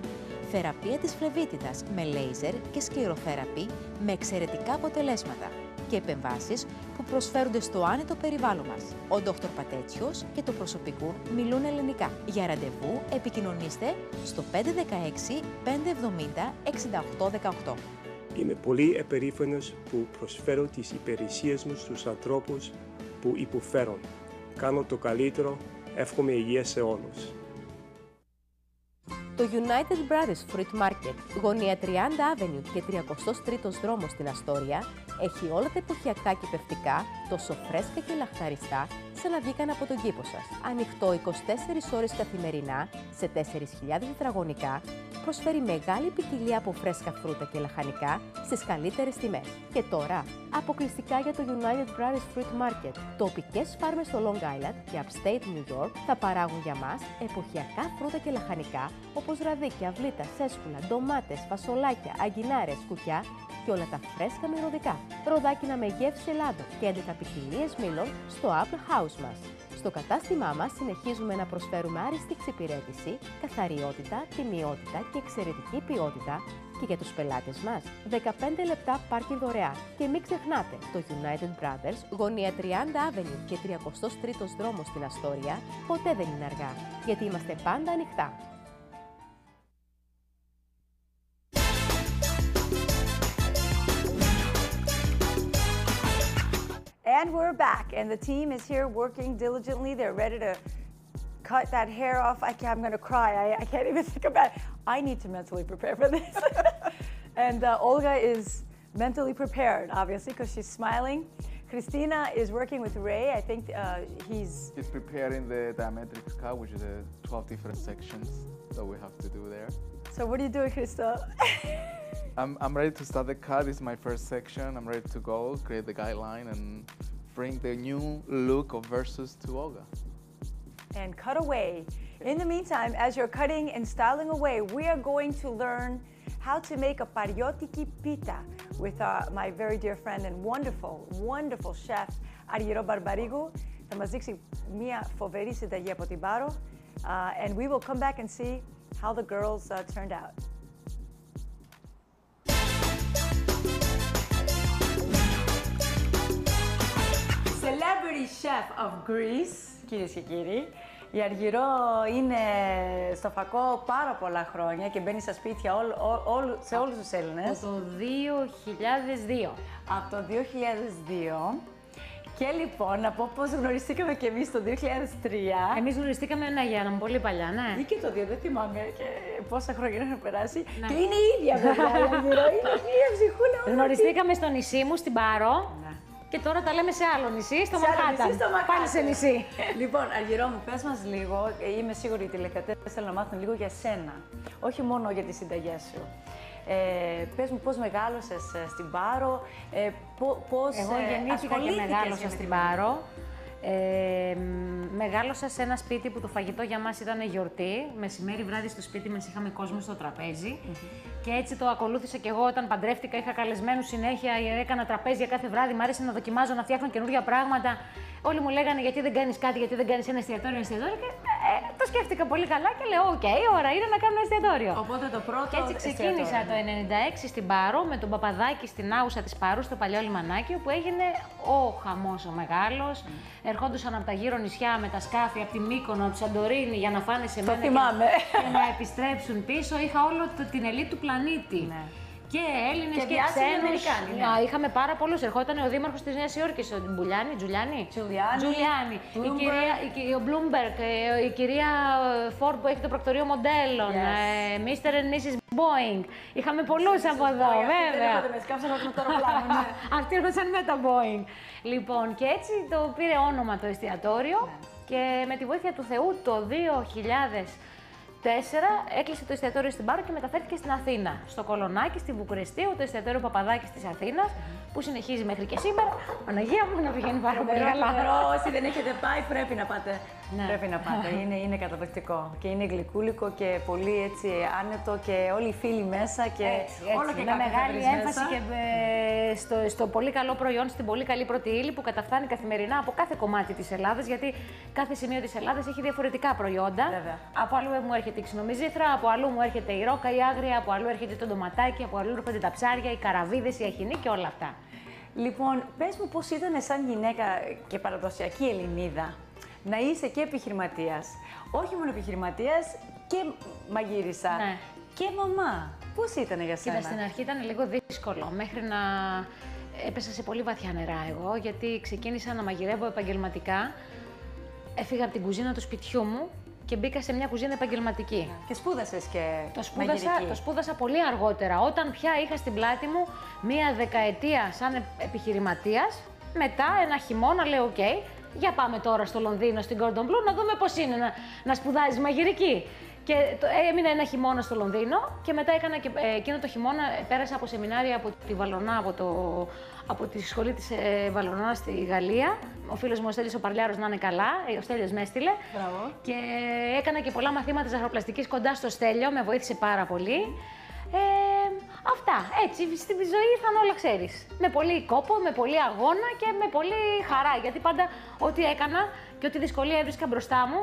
θεραπεία της φλεβίτιδας με λέιζερ και σκληροθέραπη με εξαιρετικά αποτελέσματα και επεμβάσεις που προσφέρονται στο άνετο περιβάλλον μας. Ο Dr. Πατέτσιος και το προσωπικό μιλούν ελληνικά. Για ραντεβού επικοινωνήστε στο 516 570 6818. Είμαι πολύ επερήφανος που προσφέρω τις υπηρεσίες μου στους ανθρώπους που υποφέρουν. Κάνω το καλύτερο, εύχομαι υγεία σε όλους. Το United Brothers Fruit Market, γωνία 30 Avenue και 33ος δρόμος στην Αστόρια, έχει όλα τα εποχιακά κυπευτικά, τόσο φρέσκα και λαχταριστά, σαν να βγήκαν από τον κήπο σας. Ανοιχτό 24 ώρες καθημερινά, σε 4.000 τετραγωνικά, προσφέρει μεγάλη ποικιλία από φρέσκα φρούτα και λαχανικά στις καλύτερες τιμές. Και τώρα, αποκλειστικά για το United Brothers Fruit Market, τοπικές φάρμες στο Long Island και Upstate New York θα παράγουν για μας εποχιακά φρούτα και λαχανικά, όπως ραδίκια, αυλίτα, σέσκουλα, ντομάτες, φασολάκια, αγκινάρες, κουκιά και όλα τα φρέσκα μυρωδικά. Ροδάκινα με γεύση Ελλάδος και 11 ποικιλίες μήλων στο Apple House μας. Στο κατάστημά μας συνεχίζουμε να προσφέρουμε άριστη εξυπηρέτηση, καθαριότητα, τιμιότητα και εξαιρετική ποιότητα και για τους πελάτες μας 15 λεπτά πάρκινγκ δωρεάν. Και μην ξεχνάτε, το United Brothers, γωνία 30 Avenue και 33ος δρόμος στην Αστόρια, ποτέ δεν είναι αργά, γιατί είμαστε πάντα ανοιχτά. And we're back, and the team is here working diligently. They're ready to cut that hair off. I'm going to cry. I can't even think about it. I need to mentally prepare for this. And Olga is mentally prepared, obviously, because she's smiling. Christina is working with Ray. I think he's preparing the diametric cut, which is 12 different sections that we have to do there. So what are you doing, Christa? I'm ready to start the cut. This is my first section. I'm ready to go, create the guideline, and bring the new look of Versus to Olga. And cut away. In the meantime, as you're cutting and styling away, we are going to learn how to make a pariotiki pita with my very dear friend and wonderful chef, Aryiro Barbarigou. Θα μας δείξει μια φοβερή συνταγή από την Πάρο. And we will come back and see how the girls turned out. Celebrity chef of Greece, κυρίες και κύριοι. Η Αργυρό είναι στο φακό πάρα πολλά χρόνια και μπαίνει στα σπίτια σε όλους τους Έλληνες. Από το 2002. Από το 2002. Και λοιπόν, να πω πώς γνωριστήκαμε και εμείς το 2003. Εμείς γνωριστήκαμε, ναι, Γιάννα μου, πολύ παλιά, ναι. Ή και το 2, δεν θυμάμαι και πόσα χρόνια έχουν περάσει. Ναι. Και είναι η ίδια βέβαια η Αργυρό, είναι μια ψυχούλα. Γνωριστήκαμε στο νησί μου, στην Πάρο. Ναι. Και τώρα τα λέμε σε άλλο νησί, στο Μανχάταν. Πάλι σε νησί. Λοιπόν, Αργυρό μου, πες μας λίγο, είμαι σίγουρη ότι οι τηλεκατές θέλουν να μάθουν λίγο για σένα. Όχι μόνο για τις συνταγές σου. Πες μου πώς μεγάλωσες στην Πάρο, πώς εγώ γεννήθηκα και μεγάλωσα στην Πάρο. Μεγάλωσα σε ένα σπίτι που το φαγητό για μας ήταν γιορτή. Μεσημέρι, βράδυ στο σπίτι μας είχαμε κόσμο στο τραπέζι. Και έτσι το ακολούθησα και εγώ όταν παντρεύτηκα. Είχα καλεσμένους συνέχεια, έκανα τραπέζια κάθε βράδυ. Μ' άρεσε να δοκιμάζω, να φτιάχνω καινούργια πράγματα. Όλοι μου λέγανε γιατί δεν κάνεις κάτι, γιατί δεν κάνεις ένα εστιατόριο. Και το σκέφτηκα πολύ καλά και λέω: οκ, ώρα είναι να κάνω ένα εστιατόριο. Οπότε το πρώτο. Και έτσι ξεκίνησα το 1996 στην Πάρο με τον Παπαδάκη στην Άουσα της Πάρου, στο παλιό λιμανάκι, όπου έγινε ο χαμός ο μεγάλος. Ερχόντουσαν από τα γύρω νησιά με τα σκάφη, από τη Μύκονο, από τη Σαντορίνη για να φάνε σε μένα και να επιστρέψουν πίσω. Είχα όλο την ελίτ του πλανήτη. Ναι. Και Έλληνες και ξένους. Ναι. Είχαμε πάρα πολλούς. Ερχόταν ο δήμαρχος της Νέας Υόρκης, ο Τζουλιάνι. Ο Bloomberg, η κυρία Ford που έχει το προκτορείο μοντέλων, Mr. and Mrs. Boeing. Είχαμε πολλούς από εδώ, βέβαια. Αυτοί έρχονταν με τα Boeing. Λοιπόν, και έτσι το πήρε όνομα το εστιατόριο και με τη βοήθεια του Θεού το 2000. έκλεισε το εστιατόριο στην Πάρο και μεταφέρθηκε στην Αθήνα. Στο Κολονάκι, στη Βουκουρεστίου, το εστιατόριο Παπαδάκης της Αθήνας, που συνεχίζει μέχρι και σήμερα. Παναγία μου, να πηγαίνει πάρα πολύ καλά. Όσοι δεν έχετε πάει, πρέπει να πάτε. Ναι. Πρέπει να πάτε. Είναι καταπληκτικό. Και είναι γλυκούλικο και πολύ έτσι άνετο και όλοι οι φίλοι μέσα. Και όλο και με μεγάλη έμφαση και στο πολύ καλό προϊόν, στην πολύ καλή πρώτη ύλη που καταφτάνει καθημερινά από κάθε κομμάτι της Ελλάδας. Γιατί κάθε σημείο της Ελλάδας έχει διαφορετικά προϊόντα. Βέβαια. Από αλλού μου έρχεται η ξινομυζήθρα, από αλλού μου έρχεται η ρόκα, η άγρια, από αλλού έρχεται το ντοματάκι, από αλλού έρχονται τα ψάρια, οι καραβίδες, η αχινή και όλα αυτά. Λοιπόν, πες μου πώς ήταν σαν γυναίκα και παραδοσιακή Ελληνίδα να είσαι και επιχειρηματίας. Όχι μόνο επιχειρηματίας και μαγείρισα. Ναι. Και μαμά. Πώς ήταν για σένα? Κοίτα, στην αρχή ήταν λίγο δύσκολο, μέχρι να έπεσα σε πολύ βαθιά νερά εγώ, γιατί ξεκίνησα να μαγειρεύω επαγγελματικά. Έφυγα από την κουζίνα του σπιτιού μου και μπήκα σε μια κουζίνα επαγγελματική. Και σπούδασες και Το σπούδασα πολύ αργότερα, όταν πια είχα στην πλάτη μου μία δεκαετία σαν επιχειρηματίας. Μετά ένα χειμώνα λέω, οκ, για πάμε τώρα στο Λονδίνο, στην Gordon Blue, να δούμε πώς είναι να σπουδάζεις μαγειρική. Και έμεινα ένα χειμώνα στο Λονδίνο και μετά έκανα και εκείνο το χειμώνα πέρασα από σεμινάρια από τη Βαλονά, από τη σχολή της Βαλονά στη Γαλλία. Ο φίλος μου ο Στέλιος ο Παρλιάρος να είναι καλά, ο Στέλιος με έστειλε. Μπράβο. Και έκανα και πολλά μαθήματα ζαχαροπλαστικής κοντά στο Στέλιο, με βοήθησε πάρα πολύ. Αυτά, έτσι, στη ζωή ήρθαν όλα, ξέρεις. Με πολύ κόπο, με πολύ αγώνα και με πολύ χαρά, γιατί πάντα ό,τι έκανα και ό,τι δυσκολία έβρισκα μπροστά μου,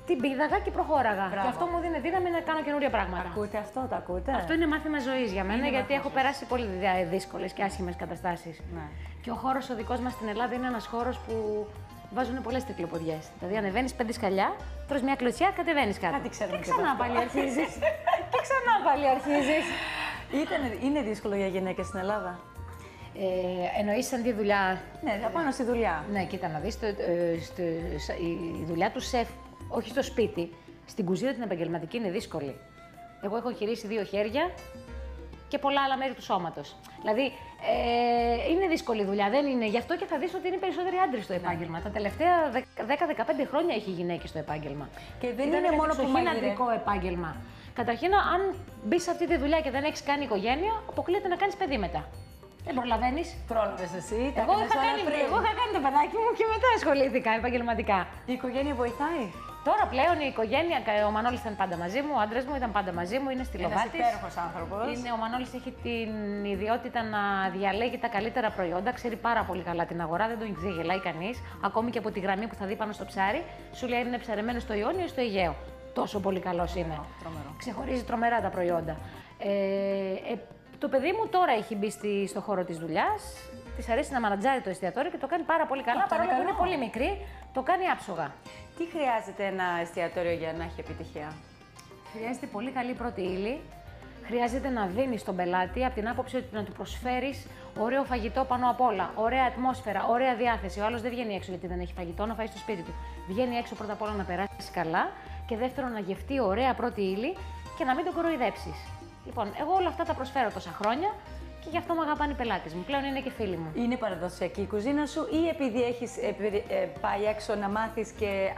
την πήδαγα και προχώραγα. Μπράβο. Και αυτό μου δίνει δύναμη να κάνω καινούρια πράγματα. Ακούτε αυτό, το ακούτε? Αυτό είναι μάθημα ζωής για μένα, Είναι γιατί μάθημα έχω ζωής. περάσει πολύ δύσκολες και άσχημες καταστάσεις. Ναι. Και ο χώρος ο δικός μας στην Ελλάδα είναι ένας χώρος που βάζουν πολλές τρικλοποδιές. Δηλαδή, ανεβαίνεις 5 σκαλιά, τρως μια κλωτσιά, κατεβαίνεις κάτω. Κάτι ξέρουμε και και ξανά από αυτό. πάλι αρχίζεις. Και ξανά πάλι αρχίζεις. Είναι δύσκολο για γυναίκες στην Ελλάδα? Εννοείς σαν τη δουλειά. Ναι, απάνω στη δουλειά. Ναι, κοίτα να δεις, η δουλειά του σεφ, όχι στο σπίτι, στην κουζίνα την επαγγελματική είναι δύσκολη. Εγώ έχω χειρίσει 2 χέρια και πολλά άλλα μέρη του σώματος. Δηλαδή, είναι δύσκολη δουλειά, δεν είναι. Γι' αυτό και θα δεις ότι είναι περισσότεροι άντρες στο επάγγελμα. Τα τελευταία 10-15 χρόνια έχει γυναίκες στο επάγγελμα. Και δεν είναι μόνο που είναι αντρικό επάγγελμα. Καταρχήν, αν μπεις σε αυτή τη δουλειά και δεν έχεις κάνει οικογένεια, αποκλείεται να κάνεις παιδί μετά. Δεν προλαβαίνεις. Πρόλαβες εσύ. Εγώ είχα κάνει το παιδάκι μου και μετά ασχολήθηκα επαγγελματικά. Η οικογένεια βοηθάει? Τώρα πλέον η οικογένεια, ο Μανώλης ήταν πάντα μαζί μου, ο άντρας μου ήταν πάντα μαζί μου, είναι στη Ένας Λοβάτης. υπέροχος άνθρωπος. Ο Μανώλης έχει την ιδιότητα να διαλέγει τα καλύτερα προϊόντα, ξέρει πάρα πολύ καλά την αγορά, δεν τον ξεγελάει κανείς. Ακόμη και από τη γραμμή που θα δει πάνω στο ψάρι, σου λέει είναι ψαρεμένο στο Ιόνιο ή στο Αιγαίο. Τόσο πολύ καλός είναι. Τρομερό. Ξεχωρίζει τρομερά τα προϊόντα. Το παιδί μου τώρα έχει μπει στο χώρο της δουλειάς. Της αρέσει να μανατζάρει το εστιατόριο και το κάνει πάρα πολύ καλά. Παρόλο που είναι πολύ μικρή, το κάνει άψογα. Τι χρειάζεται ένα εστιατόριο για να έχει επιτυχία? Χρειάζεται πολύ καλή πρώτη ύλη. Χρειάζεται να δίνεις στον πελάτη από την άποψη ότι να του προσφέρεις ωραίο φαγητό πάνω απ' όλα. Ωραία ατμόσφαιρα, ωραία διάθεση. Ο άλλος δεν βγαίνει έξω γιατί δεν έχει φαγητό να φάει στο σπίτι του. Βγαίνει έξω πρώτα απ' όλα να περάσει καλά και δεύτερον να γευτεί ωραία πρώτη ύλη και να μην τον κοροϊδέψεις. Λοιπόν, εγώ όλα αυτά τα προσφέρω τόσα χρόνια και γι' αυτό με αγαπάνε οι πελάτες μου. Πλέον είναι και φίλοι μου. Είναι παραδοσιακή η κουζίνα σου ή επειδή έχεις πάει έξω να μάθεις και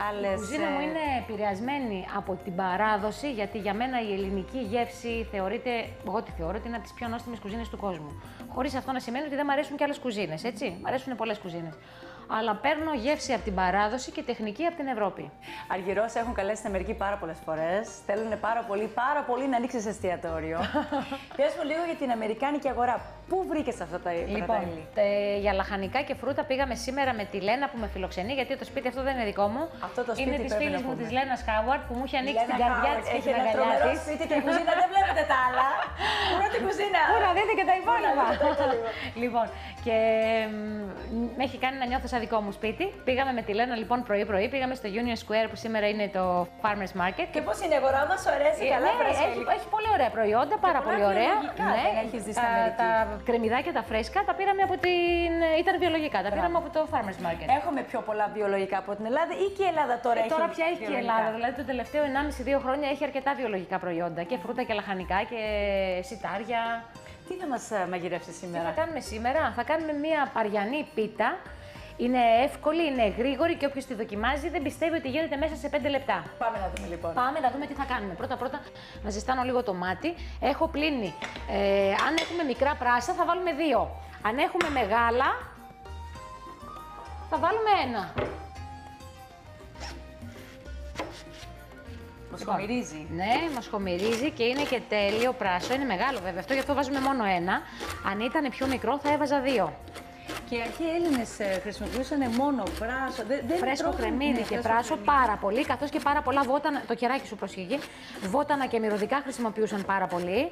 άλλες... Η κουζίνα μου είναι επηρεασμένη από την παράδοση, γιατί για μένα η ελληνική γεύση θεωρείται, εγώ τη θεωρώ ότι είναι από τις πιο νόστιμες κουζίνες του κόσμου. Χωρίς αυτό να σημαίνει ότι δεν μ' αρέσουν και άλλες κουζίνες, έτσι. Μ' αρέσουν πολλές κουζίνες. Αλλά παίρνω γεύση από την παράδοση και τεχνική από την Ευρώπη. Αργυρός έχουν καλέσει στην Αμερική πάρα πολλές φορές. Θέλουν πάρα πολύ να ανοίξεις εστιατόριο. Πες μου λίγο για την αμερικάνικη αγορά. Πού βρήκες αυτά τα ύλη? Λοιπόν, για λαχανικά και φρούτα πήγαμε σήμερα με τη Λένα που με φιλοξενεί, γιατί το σπίτι αυτό δεν είναι δικό μου. Αυτό το σπίτι είναι της φίλης μου της Λένας Χάουαρτ που μου είχε ανοίξει την Λένα καρδιά της και έχει την ένα αγκαλιά τρομερό της. σπίτι και η κουζίνα δεν βλέπετε τα άλλα. Μόνο την κουζίνα. Πού να δείτε και τα υπόλοιπα. Λοιπόν, και με έχει κάνει να νιώθω σαν δικό μου σπίτι. Πήγαμε με τη Λένα λοιπόν πρωί-πρωί, πήγαμε στο Union Square που σήμερα είναι το Farmers Market. Και πώς είναι η αγορά μας, αρέσει καλά, φρέσκα? Έχει πολύ ωραία προϊόντα, πάρα πολύ ωραία. Έχεις δει στην Αμερική. Τα κρεμμυδάκια τα φρέσκα τα πήραμε από την. Ήταν βιολογικά, τα πήραμε από το Farmers Market. Έχουμε πιο πολλά βιολογικά από την Ελλάδα ή και η Ελλάδα τώρα έχει? Τώρα πια έχει και η Ελλάδα. Δηλαδή το τελευταίο 1,5-2 χρόνια έχει αρκετά βιολογικά προϊόντα. Και φρούτα και λαχανικά και σιτάρια. Τι θα μας μαγειρεύσεις σήμερα? Τι θα κάνουμε σήμερα? Θα κάνουμε μία παριανή πίτα. Είναι εύκολη, είναι γρήγορη και όποιος τη δοκιμάζει δεν πιστεύει ότι γίνεται μέσα σε 5 λεπτά. Πάμε να δούμε λοιπόν. Πάμε να δούμε τι θα κάνουμε. Πρώτα να ζεστάνω λίγο το μάτι. Έχω πλύνει. Αν έχουμε μικρά πράσα θα βάλουμε 2. Αν έχουμε μεγάλα θα βάλουμε 1. Μας χωμυρίζει. Ναι, μας χωμυρίζει και είναι και τέλειο πράσο. Είναι μεγάλο βέβαια αυτό, γι' αυτό βάζουμε μόνο 1. Αν ήταν πιο μικρό θα έβαζα 2. Και οι αρχαίοι Έλληνες χρησιμοποιούσαν μόνο πράσο. Φρέσκο κρεμμύδι και πράσο πάρα πολύ, καθώς και πάρα πολλά βότανα. Το κεράκι σου προσχηγεί. Βότανα και μυρωδικά χρησιμοποιούσαν πάρα πολύ.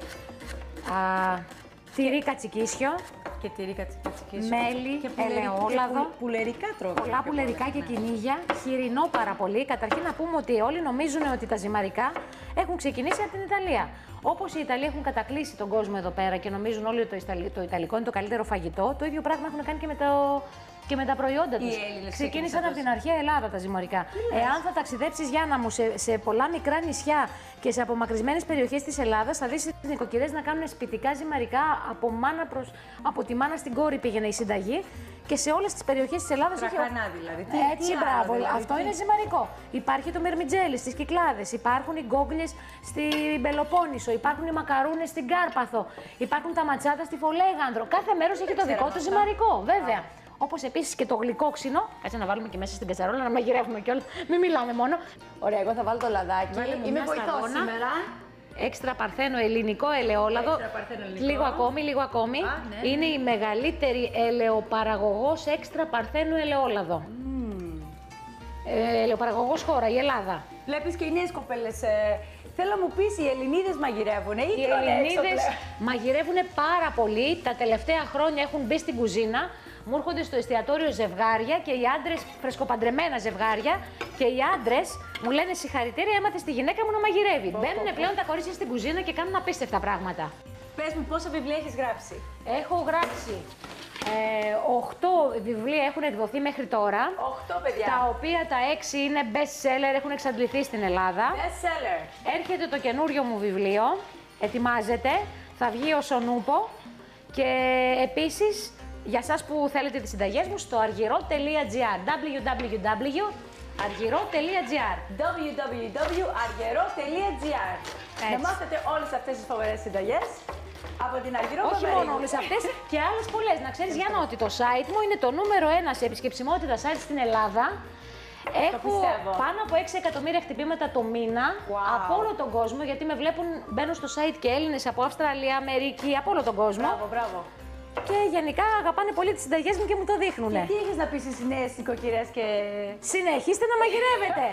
Τυρί κατσικίσιο. Και τυρί κατσικίσιο. Μέλι, ελαιόλαδο. Πουλερικά τρώμε. Πολλά πουλερικά και κυνήγια. Χοιρινό πάρα πολύ. Καταρχήν να πούμε ότι όλοι νομίζουν ότι τα ζυμαρικά έχουν ξεκινήσει από την Ιταλία. Όπως οι Ιταλοί έχουν κατακλείσει τον κόσμο εδώ πέρα και νομίζουν όλοι ότι το Ιταλικό είναι το καλύτερο φαγητό, το ίδιο πράγμα έχουν κάνει και με τα προϊόντα τους. Ξεκίνησαν από την αρχαία Ελλάδα τα ζυμαρικά. Εάν θα ταξιδέψεις, Γιάννα μου, σε πολλά μικρά νησιά και σε απομακρυσμένες περιοχές της Ελλάδας, θα δεις τις νοικοκυρές να κάνουν σπιτικά ζυμαρικά από τη μάνα στην κόρη πήγαινε η συνταγή. Και σε όλες τις περιοχές της Ελλάδας έχει. Δηλαδή. Έτσι, μπράβο. Δηλαδή, αυτό είναι ζυμαρικό. Υπάρχει το μερμιτζέλι στις Κυκλάδες, υπάρχουν οι γκόγκλες στην Πελοπόννησο, υπάρχουν οι μακαρούνες στην Κάρπαθο, υπάρχουν τα ματσάτα στη Φολέγανδρο. Κάθε μέρος έχει το δικό του ζυμαρικό, βέβαια. Όπως επίσης και το γλυκόξινο. Κάτσε να βάλουμε και μέσα στην κατσαρόλα να μαγειρεύουμε κιόλας. Μην μιλάμε μόνο. Ωραία, εγώ θα βάλω το λαδάκι. Είμαι βοηθός σήμερα. Έξτρα παρθένο ελληνικό ελαιόλαδο. Λίγο ακόμη, λίγο ακόμη. Ναι. Είναι η μεγαλύτερη ελαιοπαραγωγός έξτρα παρθένου ελαιόλαδο. Ελαιοπαραγωγός χώρα, η Ελλάδα. Βλέπεις και οι νέες κοπέλες. Θέλω να μου πεις, οι Ελληνίδες μαγειρεύουν. Οι Ελληνίδες μαγειρεύουν πάρα πολύ. Τα τελευταία χρόνια έχουν μπει στην κουζίνα. Μου έρχονται στο εστιατόριο ζευγάρια και οι άντρες, φρεσκοπαντρεμένα ζευγάρια, και οι άντρες μου λένε συγχαρητήρια, έμαθε στη γυναίκα μου να μαγειρεύει. Μπαίνουν πλέον τα κορίτσια στην κουζίνα και κάνουν απίστευτα πράγματα. Πες μου, πόσα βιβλία έχεις γράψει? Έχω γράψει 8 βιβλία έχουν εκδοθεί μέχρι τώρα. 8 παιδιά. Τα οποία τα 6 είναι best seller, έχουν εξαντληθεί στην Ελλάδα. Best seller. Έρχεται το καινούριο μου βιβλίο, ετοιμάζεται, θα βγει ως ο Νούπο και επίσης για εσάς που θέλετε τις συνταγές μου στο αργυρό.gr. www.aργυρό.gr. www.aργυρό.gr. Να μάθετε όλες αυτές τις φοβερές συνταγές από την Αργυρό. Όχι μόνο όλες αυτές, και άλλες πολλές. Να ξέρεις, Γιάννα, ότι το site μου είναι το νούμερο 1 σε επισκεψιμότητα site στην Ελλάδα. Έχω πάνω από 6 εκατομμύρια χτυπήματα το μήνα από όλο τον κόσμο, γιατί με βλέπουν, μπαίνουν στο site και Έλληνες από Αυστραλία, Αμερική, από όλο τον κόσμο. Μπράβο, μπράβο. Και γενικά αγαπάνε πολύ τις συνταγές μου και μου το δείχνουν. Και τι έχεις να πεις στις νέες νοικοκυρές και... Συνεχίστε να μαγειρεύετε!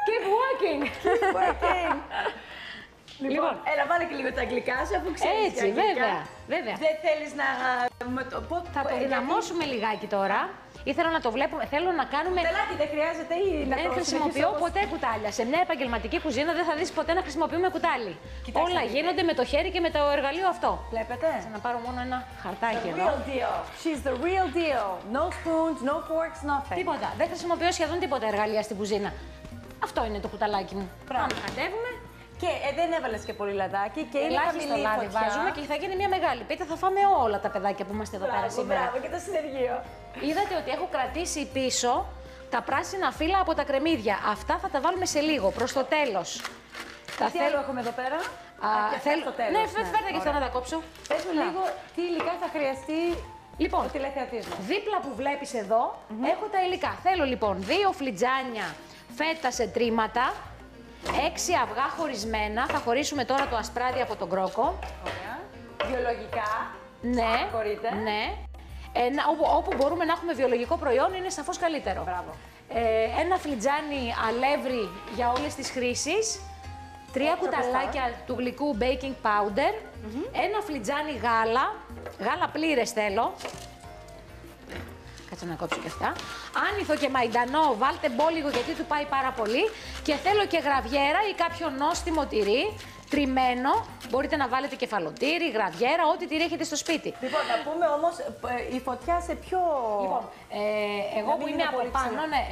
Keep working! Keep working! Λοιπόν, έλα βάλε και λίγο τα αγγλικά σου, αφού ξέρεις. Έτσι, βέβαια. Δεν θέλεις να... Θα το δυναμώσουμε λιγάκι τώρα. Ήθελα να το βλέπουμε, θέλω να κάνουμε... Κουταλάκι δεν χρειάζεται ή να το Δεν χρησιμοποιώ ποτέ κουτάλια. Σε μια επαγγελματική κουζίνα δεν θα δεις ποτέ να χρησιμοποιούμε κουτάλι. Κοιτάξτε, όλα γίνονται με το χέρι και με το εργαλείο αυτό. Βλέπετε. Να πάρω μόνο ένα χαρτάκι εδώ. Real deal. She's the real deal. No spoons, no forks, nothing. Τίποτα. Δεν χρησιμοποιώ σχεδόν τίποτα εργαλεία στην κουζίνα. Αυτό είναι το κουταλάκι μου. Πάμε να κατέβουμε. Και δεν έβαλες και πολύ λαδάκι και είναι ελάχιστο λάδι βάζουμε και θα γίνει μια μεγάλη πίτα. Θα φάμε όλα τα παιδάκια που είμαστε εδώ πέρα σήμερα. Μπράβο, και το συνεργείο. Είδατε ότι έχω κρατήσει πίσω τα πράσινα φύλλα από τα κρεμμύδια. Αυτά θα τα βάλουμε σε λίγο, προς το τέλος. Τι άλλο έχουμε εδώ πέρα? Θέλω... Ναι, φέρτε και αυτό να τα κόψω. Πες μου λίγο τι υλικά θα χρειαστεί. Λοιπόν, δίπλα που βλέπεις εδώ έχω τα υλικά. Θέλω λοιπόν 2 φλιτζάνια φέτα σε τρίματα. 6 αυγά χωρισμένα. Θα χωρίσουμε τώρα το ασπράδι από τον κρόκο. Ωραία. Βιολογικά. Ναι. Ναι. Όπου μπορούμε να έχουμε βιολογικό προϊόν είναι σαφώς καλύτερο. Μπράβο. Ένα φλιτζάνι αλεύρι για όλες τις χρήσεις. 3 κουταλάκια του γλυκού baking powder. Ένα φλιτζάνι γάλα. Γάλα πλήρες θέλω. Κάτσε να κόψω και αυτά. Άνηθο και μαϊντανό, βάλτε μπόλιγο γιατί του πάει πάρα πολύ. Και θέλω και γραβιέρα ή κάποιο νόστιμο τυρί. 3 τριμμένο. Μπορείτε να βάλετε κεφαλοτήρι, γραβιέρα, ό,τι τυρί έχετε στο σπίτι. Λοιπόν, να πούμε όμως η φωτιά σε ποιο. Λοιπόν,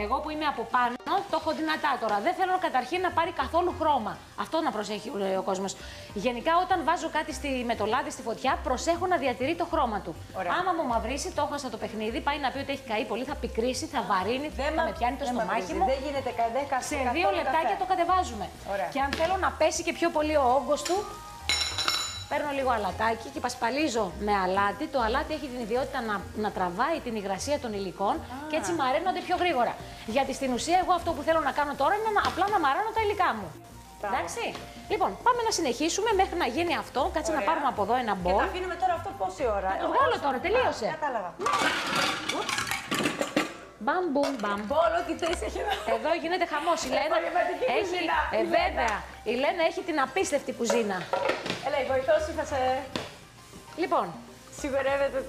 εγώ που είμαι από πάνω, το έχω δυνατά τώρα. Δεν θέλω καταρχήν να πάρει καθόλου χρώμα. Αυτό να προσέχει ο κόσμος. Γενικά, όταν βάζω κάτι με το λάδι στη φωτιά, προσέχω να διατηρεί το χρώμα του. Ωραία. Άμα μου μαυρίσει, το έχασα το παιχνίδι, πάει να πει ότι έχει καεί πολύ, θα πικρίσει, θα βαρύνει, θα με πιάνει το στομάχι μου. Δεν γίνεται σε 2 λεπτάκια το κατεβάζουμε. Ωραία. Και αν θέλω να πέσει και πιο πολύ ο όγκος του, παίρνω λίγο αλατάκι και πασπαλίζω με αλάτι. Το αλάτι έχει την ιδιότητα να τραβάει την υγρασία των υλικών και έτσι μαραίνονται πιο γρήγορα. Γιατί στην ουσία, εγώ αυτό που θέλω να κάνω τώρα είναι απλά να μαράνω τα υλικά μου. Εντάξει. Λοιπόν, πάμε να συνεχίσουμε μέχρι να γίνει αυτό. Κάτσε να πάρουμε από εδώ ένα μπολ. Και θα αφήνουμε τώρα αυτό πόση ώρα. Το βγάλω τώρα, τελείωσε. Κατάλαβα. Μπαμ, μπουμ, μπαμ. Μπολ, ό,τι θες έχει εδώ. Εδώ γίνεται χαμός. Η Λένα έχει. Βέβαια. Η Λένα έχει την απίστευτη κουζίνα. Έλα, η βοηθός σου θα σε. Λοιπόν. Σιγουρεύεται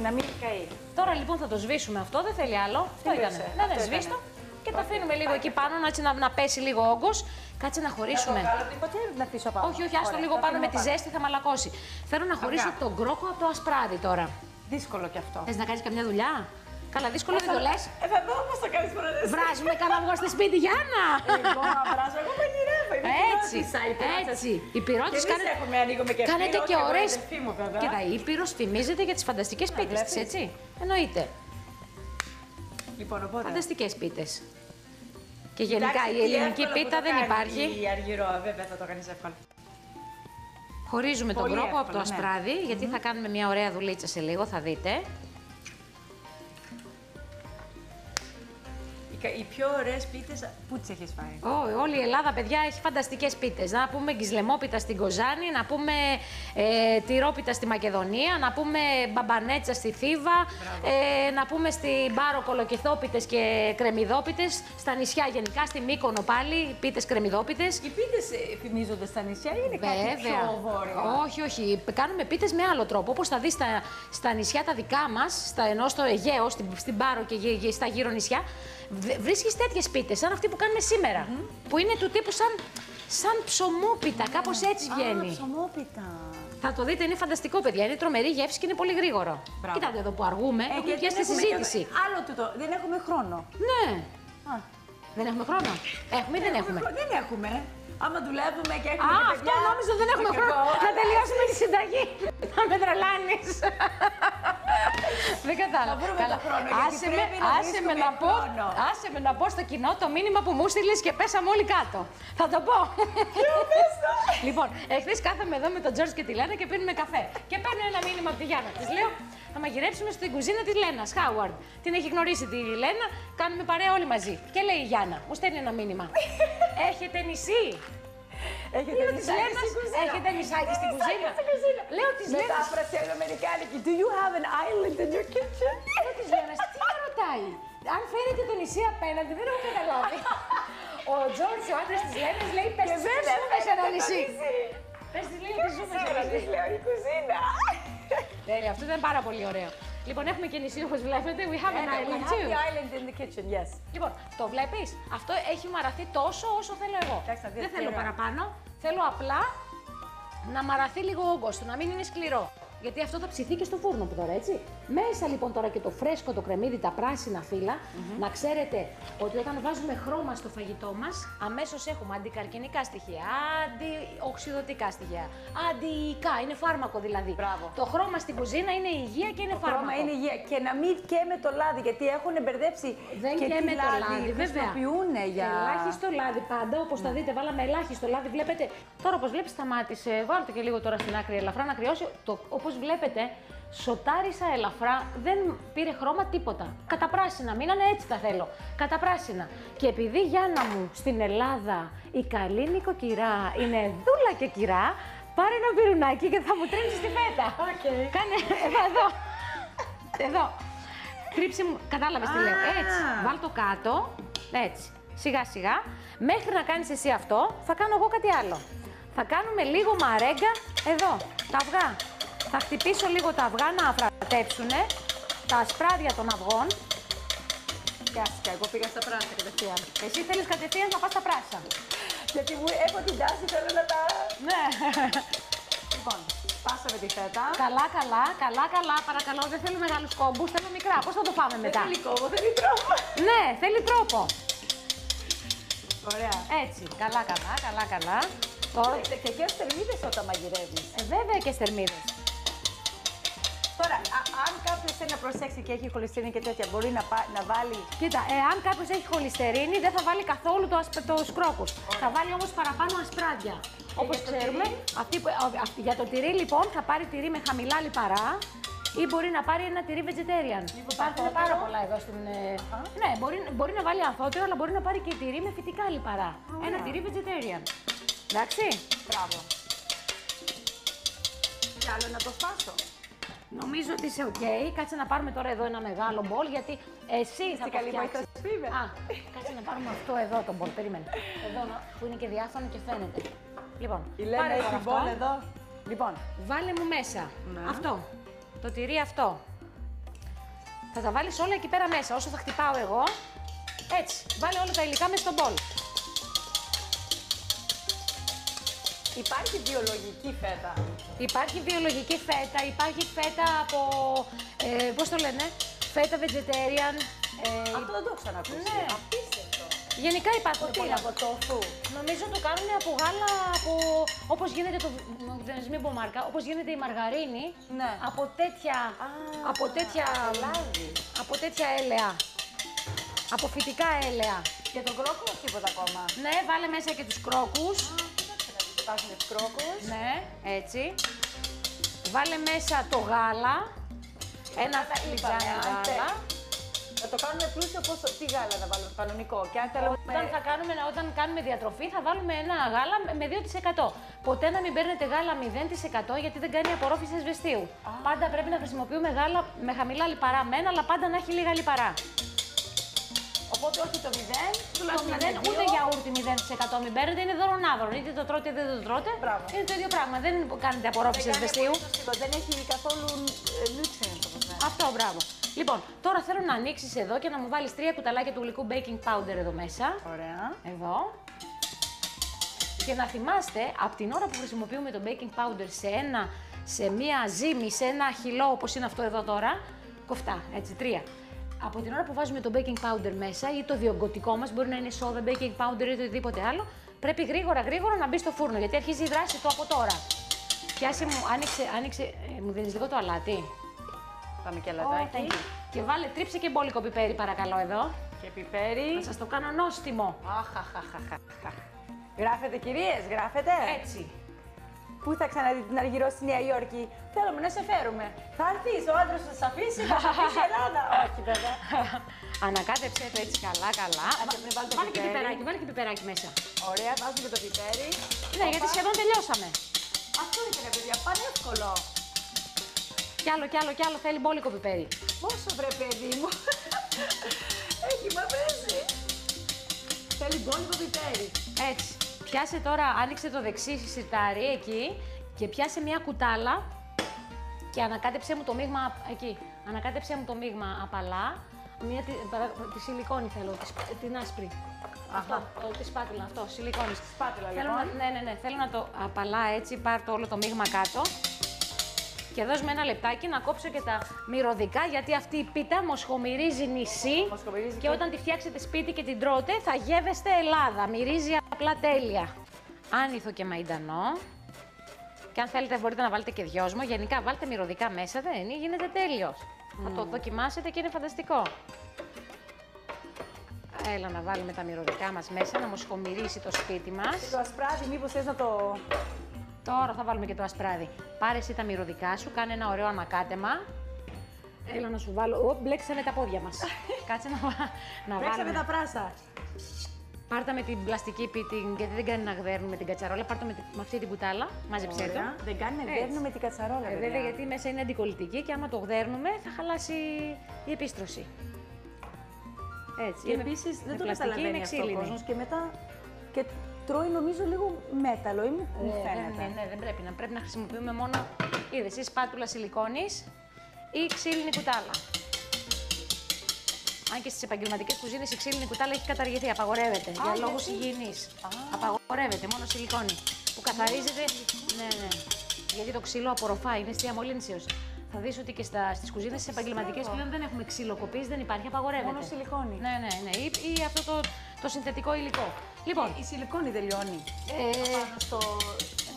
να μην καεί. Τώρα λοιπόν θα το σβήσουμε αυτό, δεν θέλει άλλο. Αυτό ήταν. Ναι, σβήστο. Και το αφήνουμε λίγο εκεί πάνω να πέσει λίγο όγκος. Κάτσε να χωρίσουμε. Να το τίποτε να αφήσω πάνω. Όχι, άστο λίγο πάνω με τη ζέστη, θα μαλακώσει. Θέλω να χωρίσω τον κρόκο από το ασπράδι τώρα. Δύσκολο κι αυτό. Θες να κάνεις καμιά δουλειά? Καλά, δύσκολο δεν το λες. Θα δω πώς θα κάνεις πρώτα. Βράζουμε καλά βγω στη σπίτι, Γιάννα. Εγώ να βράζω, εγώ μαγειρεύω. Έτσι. Οι πυρώτες κάνετε και ωραίες. Κοίτα, η Ήπειρος φημίζεται για τις φανταστικές πίτες της, έτσι. Εννοείται. Λοιπόν, οπότε. Φανταστικές πίτες. Και γενικά η ελληνική πίτα δεν υπάρχει. Η αργυρό, βέβαια θα το κάνεις εύκολα. Χωρίζουμε τον κρόκο από το ασπράδι, γιατί θα κάνουμε μια ωραία δουλίτσα σε λίγο, θα δείτε. Οι πιο ωραίες πίτες, πού τις έχεις φάει? Όλη η Ελλάδα, παιδιά, έχει φανταστικές πίτες. Να πούμε γκισλεμόπιτα στην Κοζάνη, να πούμε τυρόπιτα στη Μακεδονία, να πούμε μπαμπανέτσα στη Θήβα, να πούμε στην Πάρο κολοκυθόπιτες και κρεμμυδόπιτες, στα νησιά γενικά, στη Μύκονο πάλι, πίτες κρεμμυδόπιτες. Οι πίτες φημίζονται στα νησιά ή είναι κάτι πιο βόρειο? Όχι. Κάνουμε πίτες με άλλο τρόπο. Όπως θα δεις στα νησιά τα δικά μας, ενώ στο Αιγαίο, στην Πάρο και στα γύρω νησιά, βρίσκεις τέτοιες πίτες, σαν αυτή που κάνουμε σήμερα. Που είναι του τύπου σαν ψωμόπιτα, κάπως έτσι βγαίνει. Ψωμόπιτα. Θα το δείτε, είναι φανταστικό, παιδιά. Είναι τρομερή γεύση και είναι πολύ γρήγορο. Κοιτάτε εδώ που αργούμε, έχουμε πιάσει τη συζήτηση. Άλλο τούτο, δεν έχουμε χρόνο. Ναι. Δεν έχουμε χρόνο. Έχουμε ή δεν έχουμε? Δεν έχουμε. Άμα δουλεύουμε και έχουμε. Αυτό νόμιζα δεν έχουμε χρόνο. Να τελειώσουμε τη συνταγή. Θα με τρελάνεις. Δεν κατάλαβα. Άσε με να πω στο κοινό το μήνυμα που μου στείλες και πέσαμε όλοι κάτω. Θα το πω. Λοιπόν, εχθές κάθαμε εδώ με τον Τζόρτζ και τη Λένα και πίνουμε καφέ. Και παίρνω ένα μήνυμα από τη Γιάννα. Της λέω, θα μαγειρέψουμε στην κουζίνα της Λένας, Χάουαρντ. Την έχει γνωρίσει τη Λένα, κάνουμε παρέα όλοι μαζί. Και λέει η Γιάννα, μου στέλνει ένα μήνυμα. Έχετε νησί? Έχετε νησάκι στην κουζίνα? Λέω της Λένας. Μετάφραση ελληνοαμερικάνικη. Do you have an island in your kitchen? Λέω της Λένας, τι με ρωτάει? Αν φαίνεται το νησί απέναντι, δεν έχω καταλάβει. Ο Τζόρτζ, ο άντρας της Λένας, λέει, πες της ζούμε σε ένα νησί. Πες της λέει ότι ζούμε σε ένα νησί. Λέω η κουζίνα. Τέλεια, αυτό ήταν πάρα πολύ ωραίο. Λοιπόν, έχουμε και νησί όπως βλέπετε. We have an island too. We have the island in the kitchen, yes. Λοιπόν, το βλέπεις, αυτό έχει μαραθεί τόσο όσο θέλω εγώ. Δεν θέλω παραπάνω. Θέλω απλά να μαραθεί λίγο ο όγκος του, να μην είναι σκληρό. Γιατί αυτό θα ψηθεί και στο φούρνο που τώρα, έτσι. Μέσα λοιπόν τώρα και το φρέσκο, το κρεμμύδι, τα πράσινα φύλλα, να ξέρετε ότι όταν βάζουμε χρώμα στο φαγητό μας, αμέσως έχουμε αντικαρκινικά στοιχεία, αντιοξυδωτικά στοιχεία, αντιϊκά, είναι φάρμακο δηλαδή. Μπράβο. Το χρώμα στην κουζίνα είναι υγεία και είναι φάρμακο. Το χρώμα είναι υγεία. Και να μην καίμε το λάδι, γιατί έχουν μπερδέψει. Δεν και καίμε το λάδι, βέβαια. Για... Ελάχιστο λάδι πάντα, όπως θα δείτε, βάλαμε ελάχιστο λάδι. Βλέπετε, τώρα όπως βλέπεις σταμάτησε, βάλτε και λίγο τώρα στην άκρη ελαφρά να κρυώσει. Όπως βλέπετε, σοτάρισα ελαφρά, δεν πήρε χρώμα τίποτα. Καταπράσινα, μείνανε έτσι τα θέλω. Καταπράσινα. Και επειδή, Γιάννα μου, στην Ελλάδα η καλή νοικοκυρά είναι δούλα και κυρά, πάρε ένα πυρουνάκι και θα μου τρέμψει τη φέτα. Κάνε εδώ. Εδώ. Τρίψε μου, κατάλαβες τι λέω. Έτσι. Βάλ το κάτω. Έτσι. Σιγά σιγά. Μέχρι να κάνεις εσύ αυτό, θα κάνω εγώ κάτι άλλο. Θα κάνουμε λίγο μαρέγκα εδώ, τα αυγά. Θα χτυπήσω λίγο τα αυγά να αφρατέψουνε, τα ασπράδια των αυγών. Πιάστηκα, εγώ πήγα στα πράσινα κατευθείαν. Εσύ θέλεις κατευθείαν να πας στα πράσινα. Γιατί μου έχω την τάση, θέλω να τα... Ναι. Λοιπόν, σπάσαμε τη φέτα. Καλά, παρακαλώ, δεν θέλω μεγάλους κόμπους, θέλω μικρά. Πώς θα το φάμε μετά? Δεν θέλει κόμπο, θέλει τρόπο. Ναι, θέλει τρόπο. Ωραία. Έτσι, καλά. Τώρα... Και καίς θερμίδες όταν μαγειρεύεις. Βέβαια και στερμίδες. Τώρα, αν κάποιος θέλει να προσέξει και έχει χολυστερίνη και τέτοια, μπορεί να βάλει... Κοίτα, αν κάποιος έχει χολυστερίνη, δεν θα βάλει καθόλου τους κρόκους. Θα βάλει όμως παραπάνω ασπράδια. Όπως ξέρουμε, για το τυρί λοιπόν θα πάρει τυρί με χαμηλά λιπαρά ή μπορεί να πάρει ένα τυρί vegetarian. Υπάρχουν πάρα πολλά εδώ στην... Ναι, μπορεί να βάλει ανθότερο, αλλά μπορεί να πάρει και τυρί με φυτικά λιπαρά. Ένα τυρί vegetarian. Εντάξει. Μπράβο. Κι άλλο να το σπάσω. Νομίζω ότι είσαι οκ. Κάτσε να πάρουμε τώρα εδώ ένα μεγάλο μπολ, γιατί εσύ θα το φτιάξεις. Κάτσε να πάρουμε αυτό εδώ το μπολ. Περίμενε. Εδώ που είναι και διάφανο και φαίνεται. Λοιπόν, η Λένα έχει μπολ εδώ. Λοιπόν, βάλε μου μέσα αυτό. Το τυρί αυτό. Θα τα βάλεις όλα εκεί πέρα μέσα, όσο θα χτυπάω εγώ. Έτσι, βάλε όλα τα υλικά μέσα στο μπολ. Υπάρχει βιολογική φέτα. Υπάρχει βιολογική φέτα, υπάρχει φέτα από, πώς το λένε, φέτα vegetarian. Αυτό δεν το έχω ξανακούσει. Ναι. Απίστευτο. Γενικά υπάρχουν πολλά. Από τόφου. Νομίζω το κάνουν από γάλα, όπως γίνεται όπως γίνεται η μαργαρίνη, ναι. από τέτοια έλαια. Από φυτικά έλαια. Και τον κρόκο τίποτα ακόμα. Ναι, βάλε μέσα και τους κρόκους. Υπάρχουν τους κρόκους. Ναι, έτσι. Βάλε μέσα το γάλα. Ένα φλιτζάνι γάλα. Να το κάνουμε πλούσιο, τι γάλα να βάλουμε, κανονικό. Και αν θέλουμε... Όταν κάνουμε διατροφή θα βάλουμε ένα γάλα με 2%. Ποτέ να μην παίρνετε γάλα 0% γιατί δεν κάνει απορρόφηση ασβεστίου. Πάντα πρέπει να χρησιμοποιούμε γάλα με χαμηλά λιπαρά μένα, αλλά πάντα να έχει λίγα λιπαρά. Οπότε όχι το 0, το 0 ούτε γιαούρτι 0% μην παίρνετε, είναι δωρονάδωρο. Είτε το τρώτε είτε δεν το τρώτε. Μπράβο. Είναι το ίδιο πράγμα. Δεν κάνετε απορρόφηση ασβεστίου. Δεν έχει καθόλου nutrients. Αυτό, μπράβο. Λοιπόν, τώρα θέλω να ανοίξεις εδώ και να μου βάλεις 3 κουταλάκια του γλυκού baking powder εδώ μέσα. Ωραία. Εδώ. Και να θυμάστε, από την ώρα που χρησιμοποιούμε το baking powder σε μία ζύμη, σε ένα χυλό όπως είναι αυτό εδώ τώρα, κοφτά, έτσι, 3. Από την ώρα που βάζουμε το baking powder μέσα ή το διογκωτικό μας, μπορεί να είναι σόδα, baking powder ή οτιδήποτε άλλο, πρέπει γρήγορα να μπει στο φούρνο, γιατί αρχίζει η δράση του από τώρα. Πιάσε μου, άνοιξε, μου δίνεις λίγο το αλάτι. Πάμε και αλατάκι. Και τρίψε και μπόλικο πιπέρι παρακαλώ εδώ. Και πιπέρι. Να σας το κάνω νόστιμο. Γράφετε κυρίες, γράφετε. Έτσι. Πού θα ξαναδείτε την Αργυρό στη Νέα Υόρκη? Θέλουμε να σε φέρουμε. Θα έρθεις, ο άντρας θα σε αφήσει, θα σε αφήσει η Ελλάδα. Όχι βέβαια. Ανακάτεψε το έτσι καλά. Βάλε και πιπεράκι μέσα. Ωραία, βάζουμε και το πιπέρι. Ναι, γιατί σχεδόν τελειώσαμε. Αυτό είναι παιδιά, πανεύκολο. Κι άλλο, θέλει μπόλικο πιπέρι. Πόσο βρε παιδί μου. Έχει μαυρίσει. Θέλει μπόλικο πιπέρι. Έτσι. Πιάσε τώρα, άνοιξε το δεξί σιρτάρι εκεί και πιάσε μια κουτάλα και ανακάτεψέ μου το μείγμα εκεί. Ανακάτεψέ μου το μείγμα απαλά. Τη σιλικόνη θέλω, την άσπρη. Αυτό, τη σπάτουλα, αυτό, σιλικόνη. Σπάτουλα λοιπόν. Ναι, θέλω να το απαλά έτσι, πάρ' το όλο το μείγμα κάτω. Και δώσουμε ένα λεπτάκι να κόψω και τα μυρωδικά, γιατί αυτή η πίτα μοσχομυρίζει νησί και όταν τη φτιάξετε σπίτι και την τρώτε θα γεύεστε Ελλάδα. Μυρίζει απλά τέλεια. Άνηθο και μαϊντανό. Και αν θέλετε μπορείτε να βάλετε και δυόσμο. Γενικά βάλτε μυρωδικά μέσα, δεν είναι, γίνεται τέλειος. Θα το δοκιμάσετε και είναι φανταστικό. Έλα να βάλουμε τα μυρωδικά μας μέσα, να μοσχομυρίσει το σπίτι μας. Και το ασπράδι, μήπως θες να το... Τώρα θα βάλουμε και το ασπράδι. Πάρε εσύ τα μυρωδικά σου, κάνε ένα ωραίο ανακάτεμα. Έλα να σου βάλω. Μπλέξαμε τα πόδια μας. Κάτσε να βάλουμε. Μπλέξαμε τα πράσα. Πάρτα με την πλαστική πίτη, γιατί δεν κάνει να γδέρνουμε την κατσαρόλα. Πάρτα με αυτή την κουτάλα, μάζεψέ το. Δεν κάνει να γδέρνουμε την κατσαρόλα, βέβαια, γιατί μέσα είναι αντικολλητική και άμα το γδέρνουμε θα χαλάσει η επίστρωση. Έτσι. Και επίσης δεν το καταλαβαίνει αυτό ο κόσμος και μετά και τρώει νομίζω λίγο μέταλλο ή μου φαίνεται. Ναι, δεν πρέπει να χρησιμοποιούμε μόνο, είδες, ή σπάτουλα σιλικόνης ή ξύλινη κουτάλα. Αν και στις επαγγελματικές κουζίνες η ξύλινη κουτάλα έχει καταργηθεί, απαγορεύεται για λόγους υγιεινής. Απαγορεύεται, μόνο σιλικόνη. που καθαρίζεται. Ναι, ναι. Γιατί το ξύλο απορροφά, είναι αιστεία μολύνσεως. Θα δεις ότι και στις κουζίνες τις επαγγελματικές πλέον δεν έχουμε ξύλο κοπής, δεν υπάρχει, απαγορεύεται. Μόνο σιλικόνη. Ναι, ναι, ναι. Ή αυτό το συνθετικό υλικό. Λοιπόν, Η σιλικόνη δεν λιώνει.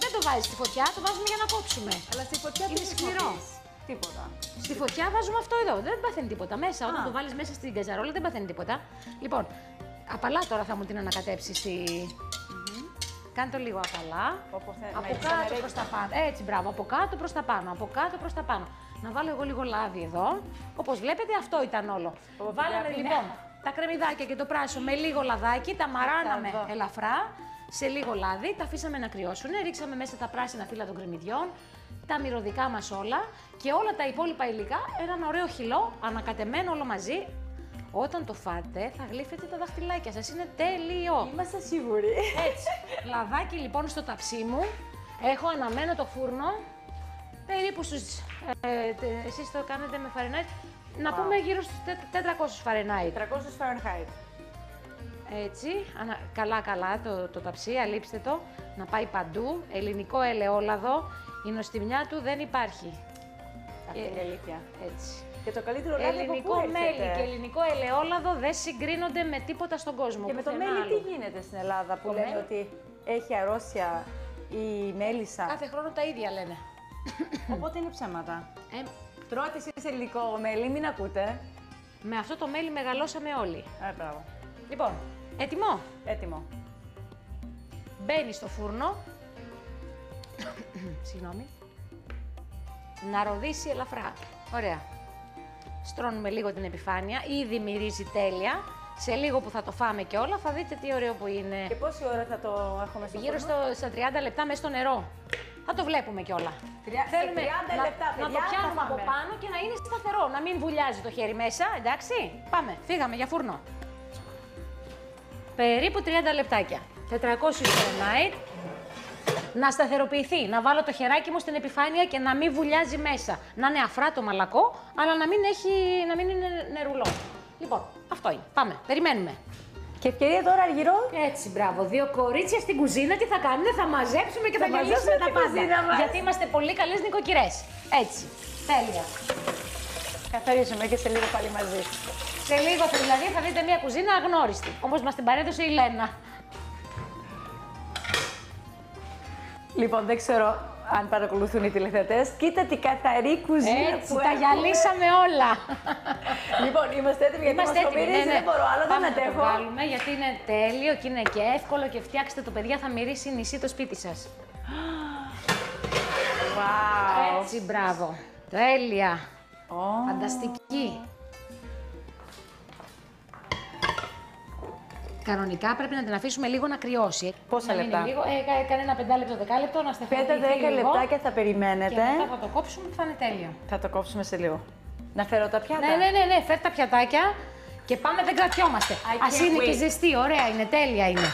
δεν το βάζεις στη φωτιά, το βάζουμε για να κόψουμε. Αλλά στη φωτιά είναι σκληρό. Τίποτα. Στη φωτιά βάζουμε αυτό εδώ. Δεν παθαίνει τίποτα μέσα. Όταν το βάλεις μέσα στην καζαρόλα δεν παθαίνει τίποτα. Λοιπόν, απαλά τώρα θα μου την ανακατέψεις. Κάνε το λίγο απαλά. Από κάτω προς τα πάνω. Έτσι, μπράβο. Από κάτω προς τα πάνω. Από κάτω προς τα πάνω. Να βάλω εγώ λίγο λάδι εδώ. Όπως βλέπετε, αυτό ήταν όλο. Βάλαμε λοιπόν τα κρεμμυδάκια και το πράσινο με λίγο λαδάκι. Τα μαράναμε ελαφρά σε λίγο λάδι. Τα αφήσαμε να κρυώσουν. Ρίξαμε μέσα τα πράσινα φύλλα των κρεμμυδιών. Τα μυρωδικά μας όλα και όλα τα υπόλοιπα υλικά. Έναν ωραίο χυλό, ανακατεμένο όλο μαζί. Όταν το φάτε, θα γλύφετε τα δαχτυλάκια σας. Είναι τέλειο. Είμαστε σίγουροι. Έτσι. Λαδάκι λοιπόν στο ταψί μου. Έχω αναμένο το φούρνο. Περίπου στους... εσείς το κάνετε με Φαρενάιτ. Να πούμε γύρω στους 400 Φαρενάιτ. 300 Φαρενάιτ. Έτσι. Καλά το ταψί, αλείψτε το. Να πάει παντού. Ελληνικό ελαιόλαδο. Η νοστιμιά του δεν υπάρχει. Αυτή είναι η αλήθεια. Έτσι. Και το καλύτερο λάδι ελληνικό μέλι και ελληνικό ελαιόλαδο δεν συγκρίνονται με τίποτα στον κόσμο. Και με το μέλι τι γίνεται στην Ελλάδα που λένε ότι έχει αρρώστια η μέλισσα. Κάθε χρόνο τα ίδια λένε. Οπότε είναι ψέματα. Τρώτε εσείς ελληνικό μέλι, μην ακούτε. Με αυτό το μέλι μεγαλώσαμε όλοι. Μπράβο. Λοιπόν, έτοιμο. Έτοιμο. Μπαίνει στο φούρνο. Συγγνώμη. Να ροδίσει ελαφρά. Ωραία. Στρώνουμε λίγο την επιφάνεια. Ήδη μυρίζει τέλεια. Σε λίγο που θα το φάμε και όλα θα δείτε τι ωραίο που είναι. Και πόση ώρα θα το έχουμε στο γύρω στα 30 λεπτά μέσα στο νερό. Θα το βλέπουμε κιόλα. Θέλουμε 30 λεπτά, να το πιάνουμε από πάνω και να είναι σταθερό. Να μην βουλιάζει το χέρι μέσα, εντάξει. Πάμε, φύγαμε για φούρνο. Περίπου 30 λεπτάκια. 400 Fahrenheit. Να σταθεροποιηθεί, να βάλω το χεράκι μου στην επιφάνεια και να μην βουλιάζει μέσα. Να είναι αφρά το μαλακό, αλλά να μην είναι νερουλό. Λοιπόν, αυτό είναι. Πάμε, περιμένουμε. Και ευκαιρία τώρα αργυρό. Έτσι, μπράβο. Δύο κορίτσια στην κουζίνα τι θα κάνουν, θα μαζέψουμε και θα γελίσουμε τα πάντα. Γιατί είμαστε πολύ καλές νοικοκυρές. Έτσι. Τέλεια. Καθαρίζουμε και σε λίγο πάλι μαζί. Σε λίγο δηλαδή θα δείτε μια κουζίνα αγνώριστη. Όπως μας την παρέδωσε η Λένα. Λοιπόν, δεν ξέρω αν παρακολουθούν οι τηλεθεατές. Κοίτα την καθαρή κουζίνα έτσι, που τα γυαλίσαμε όλα. Λοιπόν, είμαστε έτοιμοι γιατί μας το μυρίζει, δεν μπορώ άλλο, δεν αντέχω. Να το βάλουμε γιατί είναι τέλειο και είναι και εύκολο και φτιάξτε το, παιδιά, θα μυρίσει νησί το σπίτι σας. Wow. Έτσι, μπράβο. Τέλεια. Φανταστική. Κανονικά πρέπει να την αφήσουμε λίγο να κρυώσει. Πόσα λεπτά? Κανένα 5 λεπτό, 10 λεπτό, να στεφανιστεί 5-10 λεπτάκια θα περιμένετε. Και μετά θα το κόψουμε και θα είναι τέλειο. Θα το κόψουμε σε λίγο. Να φέρω τα πιάτα. Ναι, φέρ τα πιατάκια και πάμε, δεν κρατιόμαστε. Ας είναι και ζεστή, ωραία είναι, τέλεια είναι.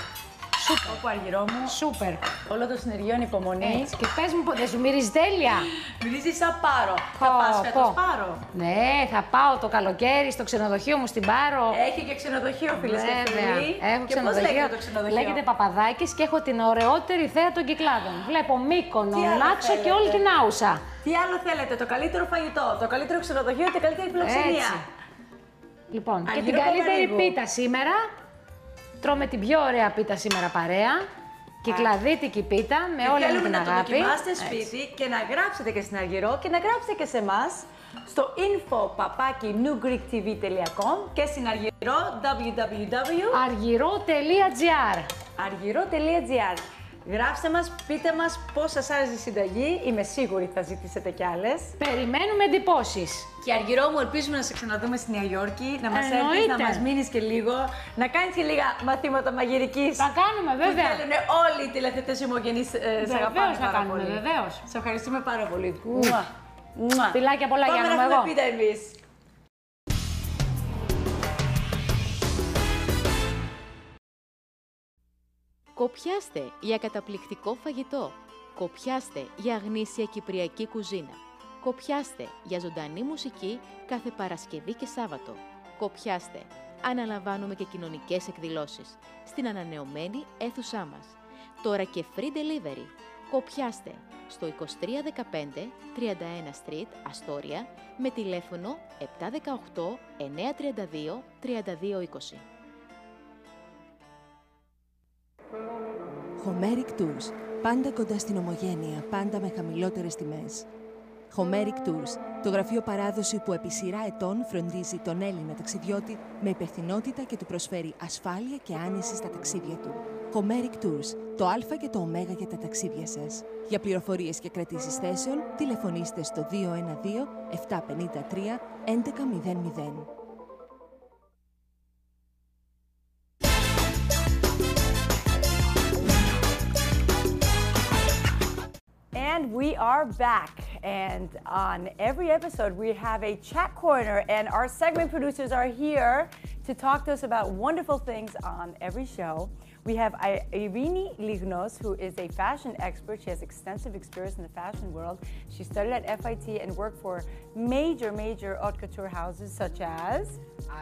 Σούπερ. Όπου αργυρό μου. Σούπερ. Όλο το συνεργείο είναι υπομονή. Έτσι. Και πες μου, δεν σου μυρίζει τέλεια. Μυρίζει σαν Πάρο. Θα πας φέτος Πάρο? Ναι, θα πάω το καλοκαίρι στο ξενοδοχείο μου στην Πάρο. Έχει και ξενοδοχείο, φίλες και φίλοι. Έχω και πώς λέγεται το ξενοδοχείο? Λέγεται Παπαδάκης και έχω την ωραιότερη θέα των Κυκλάδων. Βλέπω Μύκονο, Νάξο και όλη την Άουσα. Τι άλλο θέλετε, το καλύτερο φαγητό, το καλύτερο ξενοδοχείο και την καλύτερη φιλοξενία. Λοιπόν, και την καλύτερη πίτα σήμερα. Τρώμε την πιο ωραία πίτα σήμερα παρέα. Κυκλαδίτικη πίτα με όλη την αγάπη. Θέλουμε να το δοκιμάσετε σπίτι και να γράψετε και στην Αργυρό και να γράψετε και σε εμάς στο info@newgreektv.com και στην Αργυρό www.argiro.gr. Argiro.gr. Γράψτε μας, πείτε μας πώς σας άρεσε η συνταγή. Είμαι σίγουρη θα ζητήσετε κι άλλες. Περιμένουμε εντυπώσεις. Και Αργυρό μου, ελπίζουμε να σε ξαναδούμε στη Νέα Υόρκη, να μας έρθεις, να μας μείνεις και λίγο, να κάνεις και λίγα μαθήματα μαγειρικής. Θα κάνουμε, βέβαια. Που θέλουν όλοι οι τηλεθετές ομογενείς, σε αγαπάνε πάρα πολύ. Βεβαίως. Σε ευχαριστούμε πάρα πολύ. Φιλάκια πολλά, Γιάννα μου, εγώ. Πάμε να πείτε εμείς. Κοπιάστε για καταπληκτικό φαγητό. Κοπιάστε για γνήσια κυπριακή κουζίνα. Κοπιάστε για ζωντανή μουσική κάθε Παρασκευή και Σάββατο. Κοπιάστε. Αναλαμβάνουμε και κοινωνικές εκδηλώσεις στην ανανεωμένη αίθουσά μας. Τώρα και free delivery. Κοπιάστε στο 2315 31 Street, Αστόρια, με τηλέφωνο 718 932 3220. Homeric Tours. Πάντα κοντά στην ομογένεια, πάντα με χαμηλότερες τιμές. Homeric Tours, το γραφείο παράδοση που επί σειρά ετών φροντίζει τον Έλληνα ταξιδιώτη με υπευθυνότητα και του προσφέρει ασφάλεια και άνεση στα ταξίδια του. Homeric Tours, το Α και το Ω για τα ταξίδια σας. Για πληροφορίες και κρατήσεις θέσεων, τηλεφωνήστε στο 212 753 1100. And we are back. And on every episode, we have a chat corner, and our segment producers are here to talk to us about wonderful things on every show. We have Irini Lignos, who is a fashion expert. She has extensive experience in the fashion world. She studied at FIT and worked for major haute couture houses such as?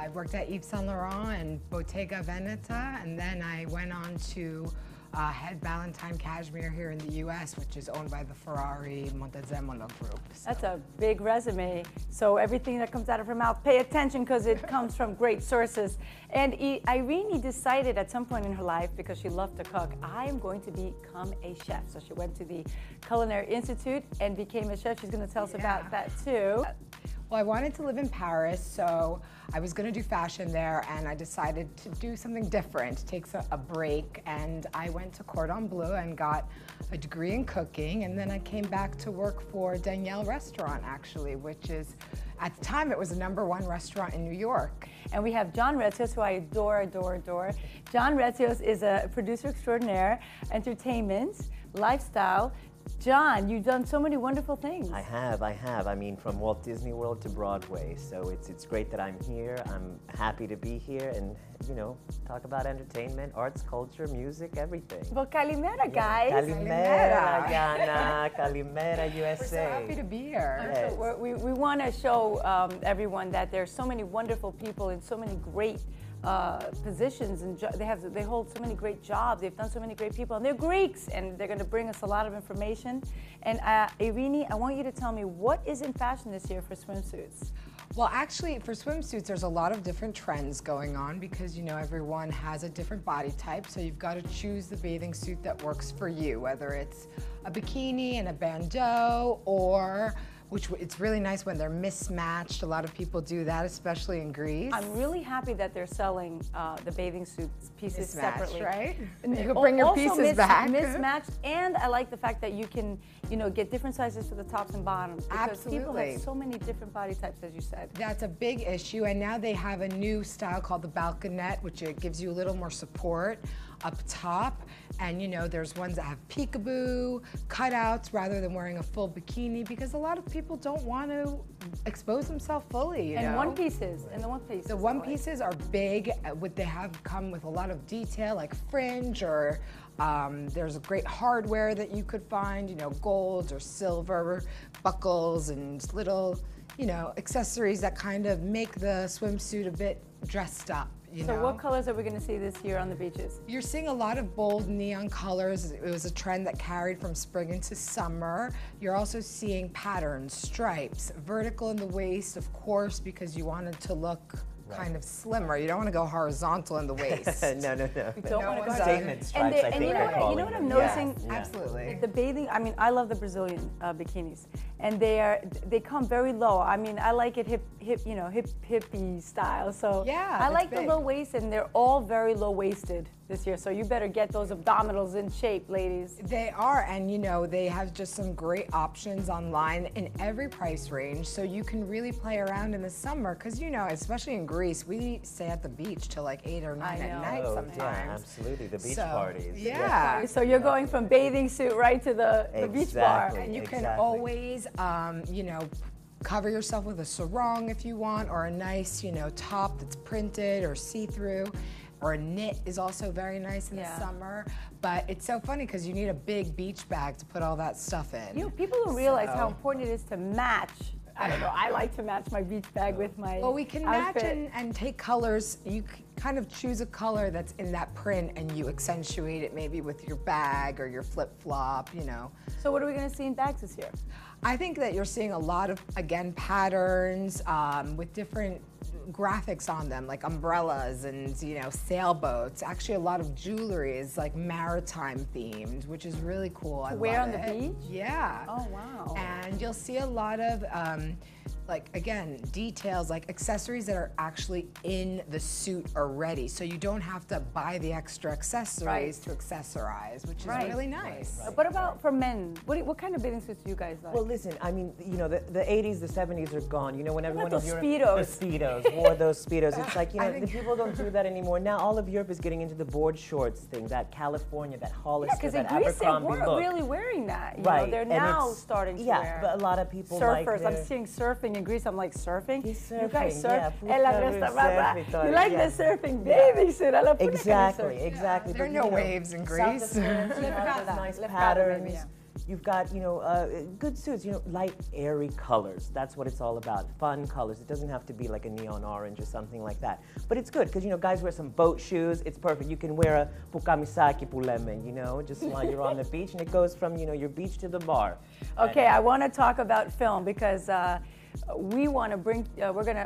I worked at Yves Saint Laurent and Bottega Veneta, and then I went on to head Valentine Cashmere here in the U.S., which is owned by the Ferrari Montezemolo Group. So. That's a big resume. So everything that comes out of her mouth, pay attention because it comes from great sources. And Irene decided at some point in her life, because she loved to cook, I am going to become a chef. So she went to the Culinary Institute and became a chef. She's going to tell us about that too. Well, I wanted to live in Paris, so I was going to do fashion there, and I decided to do something different, take a break, and I went to Cordon Bleu and got a degree in cooking, and then I came back to work for Danielle Restaurant, actually, which is, at the time, it was the #1 restaurant in New York. And we have John Retzios, who I adore. John Retzios is a producer extraordinaire, entertainment, lifestyle. John, you've done so many wonderful things. I have. I mean, from Walt Disney World to Broadway. So it's great that I'm here. I'm happy to be here and, you know, talk about entertainment, arts, culture, music, everything. Well, Kalimera, guys. Kalimera, Gianna. Kalimera USA. We're so happy to be here. Yes. We want to show everyone that there's so many wonderful people in so many great positions, and they hold so many great jobs. They've done so many great people, and they're Greeks, and they're going to bring us a lot of information. And Irini, I want you to tell me, what is in fashion this year for swimsuits? Well, actually, for swimsuits, there's a lot of different trends going on because, you know, everyone has a different body type, so you've got to choose the bathing suit that works for you, whether it's a bikini and a bandeau, or which it's really nice when they're mismatched. A lot of people do that, especially in Greece. I'm really happy that they're selling the bathing suit pieces separately. Right? And you can bring your pieces back. Mismatched, and I like the fact that you can, you know, get different sizes for the tops and bottoms. Because people have so many different body types, as you said. That's a big issue, and now they have a new style called the balconette, which it gives you a little more support up top. And you know, there's ones that have peekaboo, cutouts, rather than wearing a full bikini, because a lot of people don't want to expose themselves fully, you know? And one pieces, The one pieces are big. They have come with a lot of detail, like fringe, or there's a great hardware that you could find, you know, gold or silver buckles and little, you know, accessories that kind of make the swimsuit a bit dressed up. So what colors are we going to see this year on the beaches? You're seeing a lot of bold neon colors. It was a trend that carried from spring into summer. You're also seeing patterns, stripes, vertical in the waist, of course, because you wanted to look kind of slimmer. You don't want to go horizontal in the waist. No. You don't want to go statement stripes, I think they're calling you know what I'm noticing? Yeah. Absolutely. The bathing, I mean, I love the Brazilian bikinis, and they come very low. I mean, I like it hippie style. So yeah, I like the low waist, and they're all very low waisted this year. So you better get those abdominals in shape, ladies. They are, and you know, they have just some great options online in every price range, so you can really play around in the summer. Because you know, especially in Greece, we stay at the beach till like 8 or 9 at night sometimes. Yeah, absolutely. The beach parties. Yeah. So you're going from bathing suit right to the beach bar. And you can always, you know, cover yourself with a sarong if you want, or a nice, you know, top that's printed or see-through. Or a knit is also very nice in the summer. But it's so funny because you need a big beach bag to put all that stuff in. You know, people don't realize how important it is to match. I don't know, I like to match my beach bag with my Well, we can match and take colors. kind of choose a color that's in that print and you accentuate it maybe with your bag or your flip-flop, you know. So what are we going to see in bags this year? I think that you're seeing a lot of, again, patterns with different graphics on them, like umbrellas and, you know, sailboats. Actually, a lot of jewelry is like maritime themed, which is really cool. I Wear love on the it. beach? Yeah. Oh, wow. And you'll see a lot of, like, again, details, like accessories that are actually in the suit already. So you don't have to buy the extra accessories to accessorize, which is really nice. What about for men? What kind of bathing suits do you guys like? Well, listen, I mean, you know, the 80s, the 70s are gone. You know, when everyone in Europe... Speedos? The Speedos, wore those Speedos. It's like, you know, the people don't do that anymore. Now all of Europe is getting into the board shorts thing, that California, that Hollister, that Abercrombie weren't look. really wearing that. You Right. know, they're and now it's- starting to yeah, wear. but a lot of people Surfers. like I'm seeing surfing in Greece. I'm like, surfing? He's You guys surfing, surf? yeah, En la puta restaurada. surf, You like yeah. the surfing bathing suit? I love Exactly, exactly. There are But, no you know, waves in Greece. nice patterns. You've got, you know, good suits, you know, light, airy colors. That's what it's all about. Fun colors. It doesn't have to be like a neon orange or something like that. But it's good because, you know, guys wear some boat shoes. It's perfect. You can wear a pukamisaki puleme, you know, just while you're on the beach, and it goes from, you know, your beach to the bar. Okay, I want to talk about film because we want to bring,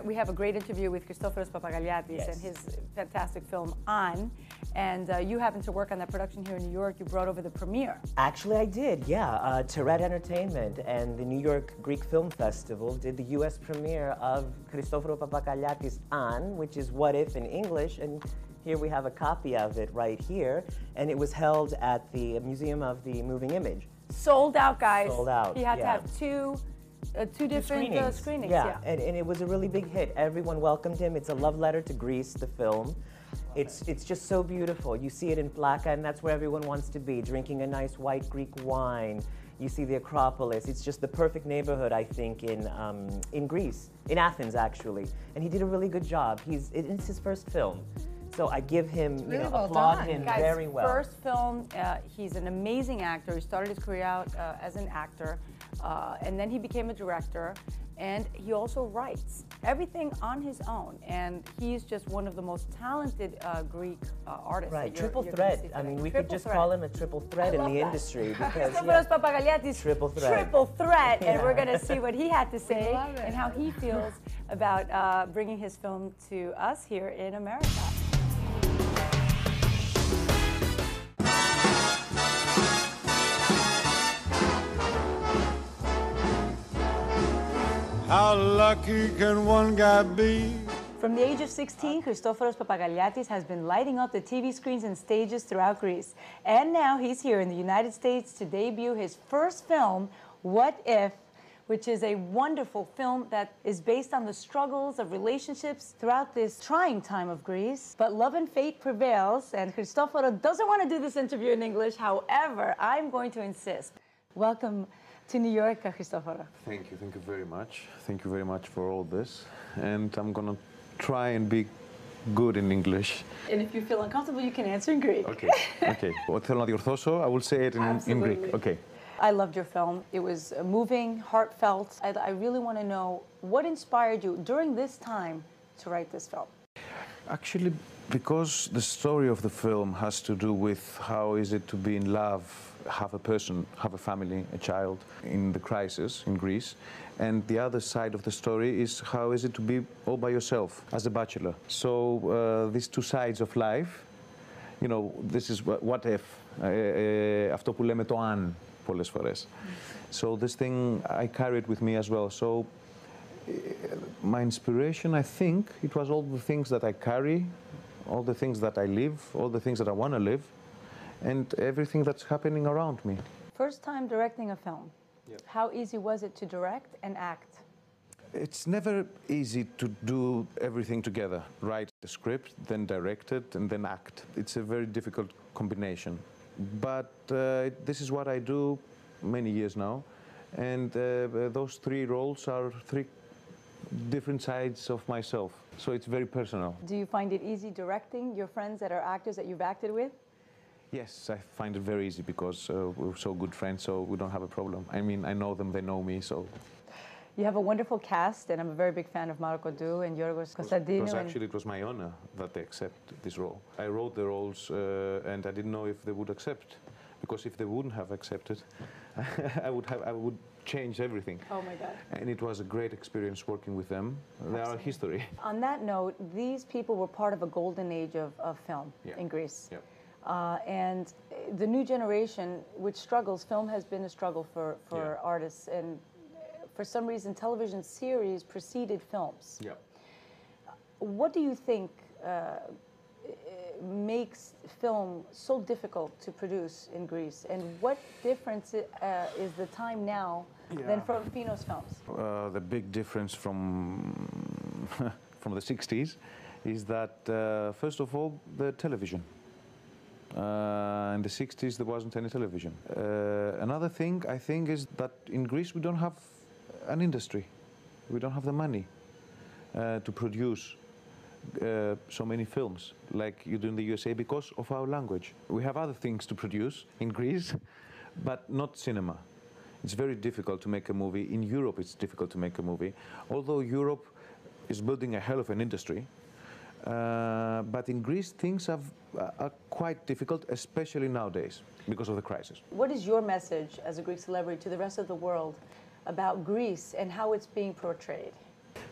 we have a great interview with Christoforos Papagagliatis and his fantastic film On, and you happen to work on that production here in New York. You brought over the premiere. Actually, I did, yeah. Tourette Entertainment and the New York Greek Film Festival did the U.S. premiere of Christoforos Papagagliatis On, which is What If in English, and here we have a copy of it right here, and it was held at the Museum of the Moving Image. Sold out, guys. Sold out, He had to yeah. have two different screenings. Yeah, and it was a really big hit. Everyone welcomed him. It's a love letter to Greece, the film. It's just so beautiful. You see it in Plaka, and that's where everyone wants to be, drinking a nice white Greek wine. You see the Acropolis. It's just the perfect neighborhood, I think, in Greece, in Athens, actually. And he did a really good job. It's his first film. So I give him, really you know, well applaud done. him Guys, very well. First film, he's an amazing actor. He started his career out as an actor, and then he became a director, and he also writes everything on his own. And he's just one of the most talented Greek artists. Right, that triple you're threat. gonna see I mean, today. we Triple could just threat. call him a triple threat in the industry because Christoforos Papagagliatis, Triple threat. Triple threat, and Yeah. we're going to see what he had to say love it. and how he feels about bringing his film to us here in America. How lucky can one guy be? From the age of 16, Christoforos Papagagliatis has been lighting up the TV screens and stages throughout Greece. And now he's here in the United States to debut his first film, What If?, which is a wonderful film that is based on the struggles of relationships throughout this trying time of Greece. But love and fate prevails, and Christoforos doesn't want to do this interview in English. However, I'm going to insist. Welcome to New York, Christoforos. Thank you very much. Thank you very much for all this. And I'm gonna try and be good in English. And if you feel uncomfortable, you can answer in Greek. Okay, okay. Θέλω να διορθώσω, I will say it in Greek. Okay. I loved your film. It was moving, heartfelt. I really want to know what inspired you during this time to write this film. Actually, because the story of the film has to do with how is it to be in love, have a person, have a family, a child in the crisis in Greece. And the other side of the story is how is it to be all by yourself as a bachelor. So these two sides of life, you know, this is what if, αυτό που λέμε το αν πολλές φορές. So this thing I carried with me as well. So my inspiration, I think, it was all the things that I carry, all the things that I live, all the things that I want to live, and everything that's happening around me. First time directing a film. Yep. How easy was it to direct and act? It's never easy to do everything together. Write the script, then direct it, and then act. It's a very difficult combination. But this is what I do many years now. And those three roles are three different sides of myself. So it's very personal. Do you find it easy directing your friends that are actors that you've acted with? Yes, I find it very easy because we're so good friends, so we don't have a problem. I mean, I know them, they know me, so... You have a wonderful cast, and I'm a very big fan of Marco Du and Yorgos Kostadino. It was my honor that they accept this role. I wrote the roles, and I didn't know if they would accept, because if they wouldn't have accepted, I would change everything. Oh my God! And it was a great experience working with them. They are history. On that note, these people were part of a golden age of film in Greece. Yeah. And the new generation, which struggles, film has been a struggle for artists, and for some reason, television series preceded films. Yeah. What do you think makes film so difficult to produce in Greece, and what difference is the time now than from Finos films? The big difference from from the 60s is that first of all, the television. In the 60s, there wasn't any television. Another thing, I think, is that in Greece we don't have an industry. We don't have the money to produce so many films like you do in the USA because of our language. We have other things to produce in Greece, but not cinema. It's very difficult to make a movie. In Europe, it's difficult to make a movie, although Europe is building a hell of an industry. But in Greece, things are quite difficult, especially nowadays, because of the crisis. What is your message as a Greek celebrity to the rest of the world about Greece and how it's being portrayed?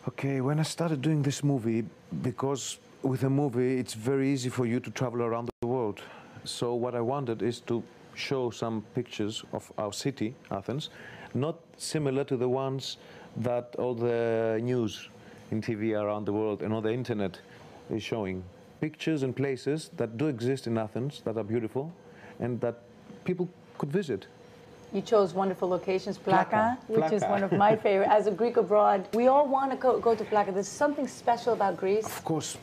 Okay, when I started doing this movie, because with a movie, it's very easy for you to travel around the world. So what I wanted is to show some pictures of our city, Athens, not similar to the ones that all the news in TV around the world and all the internet is showing. Pictures and places that do exist in Athens that are beautiful and that people could visit. You chose wonderful locations, Plaka, which is one of my favorite. As a Greek abroad, we all want to go to Plaka. There's something special about Greece. Of course,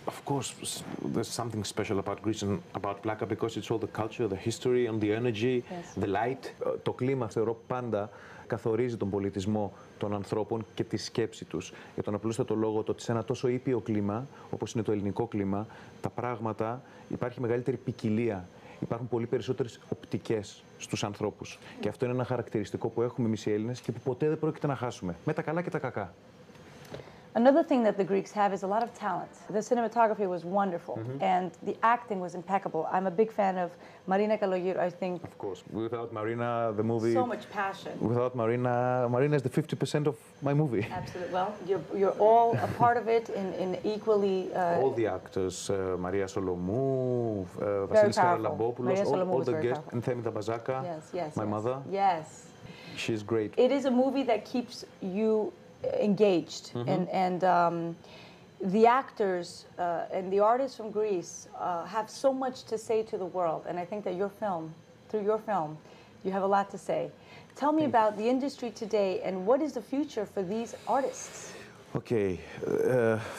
there's something special about Greece and about Plaka because it's all the culture, the history and the energy, the light. Το κλίμα, θεωρώ, πάντα καθορίζει τον πολιτισμό των ανθρώπων και τη σκέψη τους. Για τον απλούστατο λόγο ότι σε ένα τόσο ήπιο κλίμα, όπως είναι το ελληνικό κλίμα, τα πράγματα υπάρχει μεγαλύτερη ποικιλία. Υπάρχουν πολύ περισσότερες οπτικές στους ανθρώπους. Και αυτό είναι ένα χαρακτηριστικό που έχουμε εμείς οι Έλληνες και που ποτέ δεν πρόκειται να χάσουμε. Με τα καλά και τα κακά. Another thing that the Greeks have is a lot of talent. The cinematography was wonderful, and the acting was impeccable. I'm a big fan of Marina Kalogiru, I think. Of course. Without Marina, the movie... So much passion. Without Marina, Marina is the 50% of my movie. Absolutely. Well, you're all a part of it in equally... all the actors, Maria Solomou, Vasilis Karalambopoulos, all the guests, and Themi Dabazaka, my mother. Yes. She's great. It is a movie that keeps you engaged, and the actors and the artists from Greece have so much to say to the world, and I think that through your film, you have a lot to say. Tell me about the industry today and what is the future for these artists? Okay,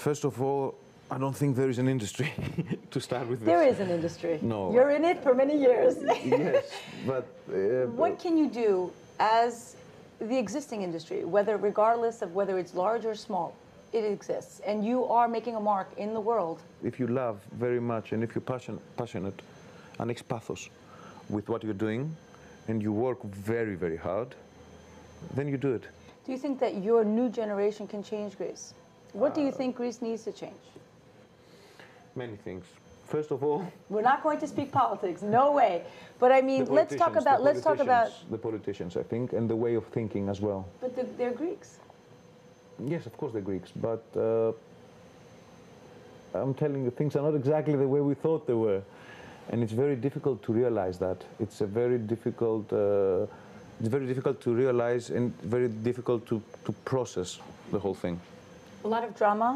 first of all, I don't think there is an industry to start with. There is an industry. No. You're in it for many years. Yes, but... what can you do as the existing industry, regardless of whether it's large or small, it exists, and you are making a mark in the world. If you love very much and if you're passionate, anex pathos with what you're doing, and you work very, very hard, then you do it. Do you think that your new generation can change Greece? What do you think Greece needs to change? Many things. First of all, we're not going to speak politics, no way. But I mean, let's talk about the politicians, I think, and the way of thinking as well. But they're Greeks. Yes, of course they're Greeks, but I'm telling you, things are not exactly the way we thought they were, and it's very difficult to realize that. It's very difficult to realize and very difficult to process the whole thing. A lot of drama,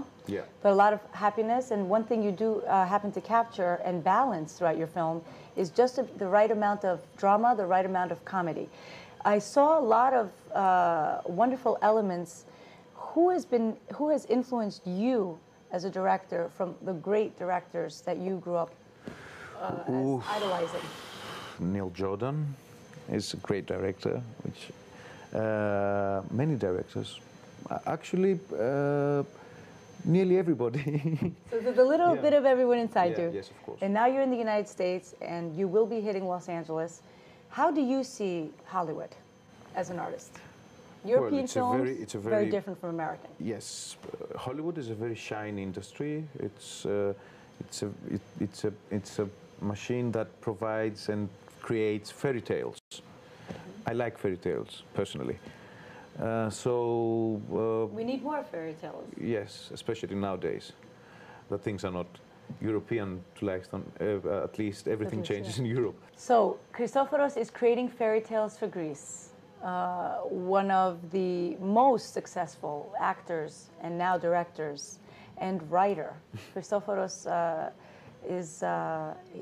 but a lot of happiness. And one thing you do happen to capture and balance throughout your film is just the right amount of drama, the right amount of comedy. I saw a lot of wonderful elements. Who has influenced you as a director from the great directors that you grew up as idolizing? Neil Jordan is a great director, which many directors. Actually, nearly everybody. So there's a little bit of everyone inside you. Yes, of course. And now you're in the United States, and you will be hitting Los Angeles. How do you see Hollywood as an artist? European it's films, it's a very different from American. Yes, Hollywood is a very shiny industry. It's a machine that provides and creates fairy tales. I like fairy tales personally. We need more fairy tales. Yes, especially nowadays, that things are not European to like at least everything changes in Europe. So Christoforos is creating fairy tales for Greece. One of the most successful actors and now directors and writer. Christoforos is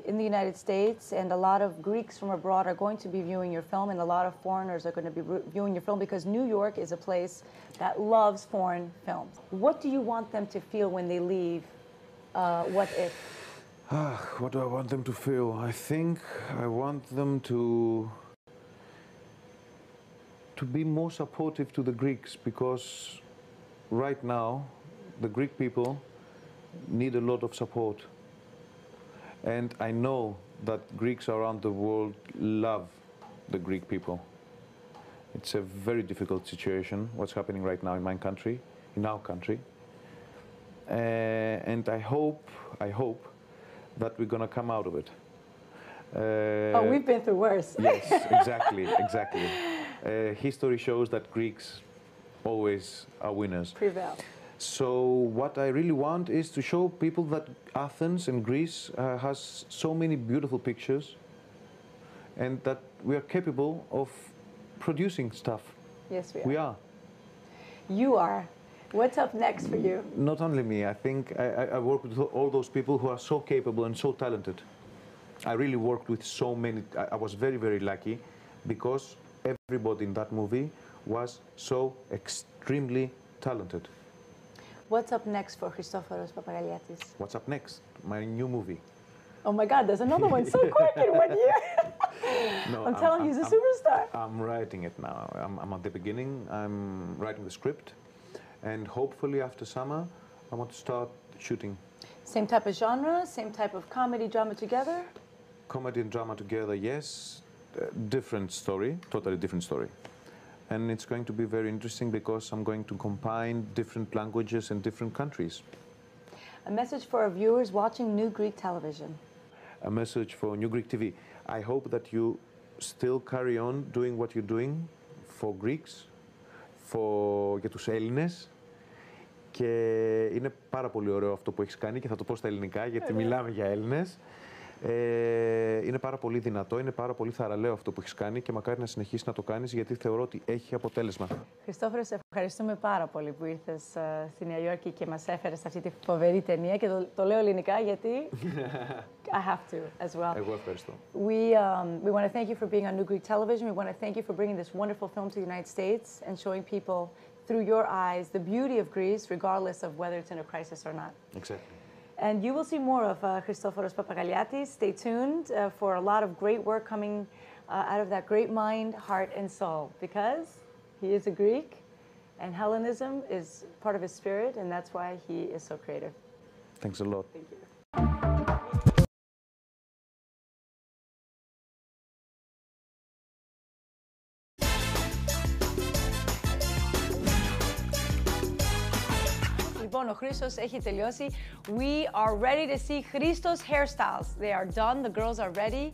in the United States, and a lot of Greeks from abroad are going to be viewing your film, and a lot of foreigners are going to be viewing your film because New York is a place that loves foreign films. What do you want them to feel when they leave What If? What do I want them to feel? I think I want them to be more supportive to the Greeks, because right now the Greek people need a lot of support. And I know that Greeks around the world love the Greek people. It's a very difficult situation, what's happening right now in my country, in our country. And I hope that we're going to come out of it. We've been through worse. Yes, exactly. History shows that Greeks always are winners. Prevail. So what I really want is to show people that Athens and Greece has so many beautiful pictures, and that we are capable of producing stuff. Yes, we are. We are. You are. What's up next for you? Not only me, I think I work with all those people who are so capable and so talented. I really worked with so many. I was very, very lucky, because everybody in that movie was so extremely talented. What's up next for Christoforos Papagaliatis? What's up next? My new movie. Oh my God, there's another one so quick in 1 year. No, I'm telling you, he's a superstar. I'm writing it now. I'm at the beginning. I'm writing the script. And hopefully after summer, I want to start shooting. Same type of genre, same type of comedy, drama together? Comedy and drama together, yes. Different story, totally different story. And it's going to be very interesting because I'm going to combine different languages and different countries. A message for our viewers watching New Greek television. A message for New Greek TV. I hope that you still carry on doing what you're doing for Greeks, για τους Έλληνες. Και είναι πάρα πολύ ωραίο αυτό που έχεις κάνει και θα το πω στα ελληνικά γιατί μιλάμε για Έλληνες. Είναι πάρα πολύ δυνατό, είναι πάρα πολύ θαραλέο αυτό που έχεις κάνει και μακάρι να συνεχίσεις να το κάνεις γιατί θεωρώ ότι έχει αποτέλεσμα. Χριστόφορε, σε ευχαριστούμε πάρα πολύ που ήρθες στη Νέα Υόρκη και μας έφερες αυτή τη φοβερή ταινία και το λέω ελληνικά γιατί I have to as well. Εγώ ευχαριστώ. We want to thank you for being on New Greek television. We want to thank you for bringing this wonderful film to the United States and showing people through your eyes the beauty of Greece regardless of whether it's in a crisis or not. Exactly. And you will see more of Christoforos Papagaliatis. Stay tuned for a lot of great work coming out of that great mind, heart, and soul. Because he is a Greek, and Hellenism is part of his spirit, and that's why he is so creative. Thanks a lot. Thank you. Λοιπόν, ο Χρήστος έχει τελειώσει. We are ready to see Christos hairstyles. They are done. The girls are ready.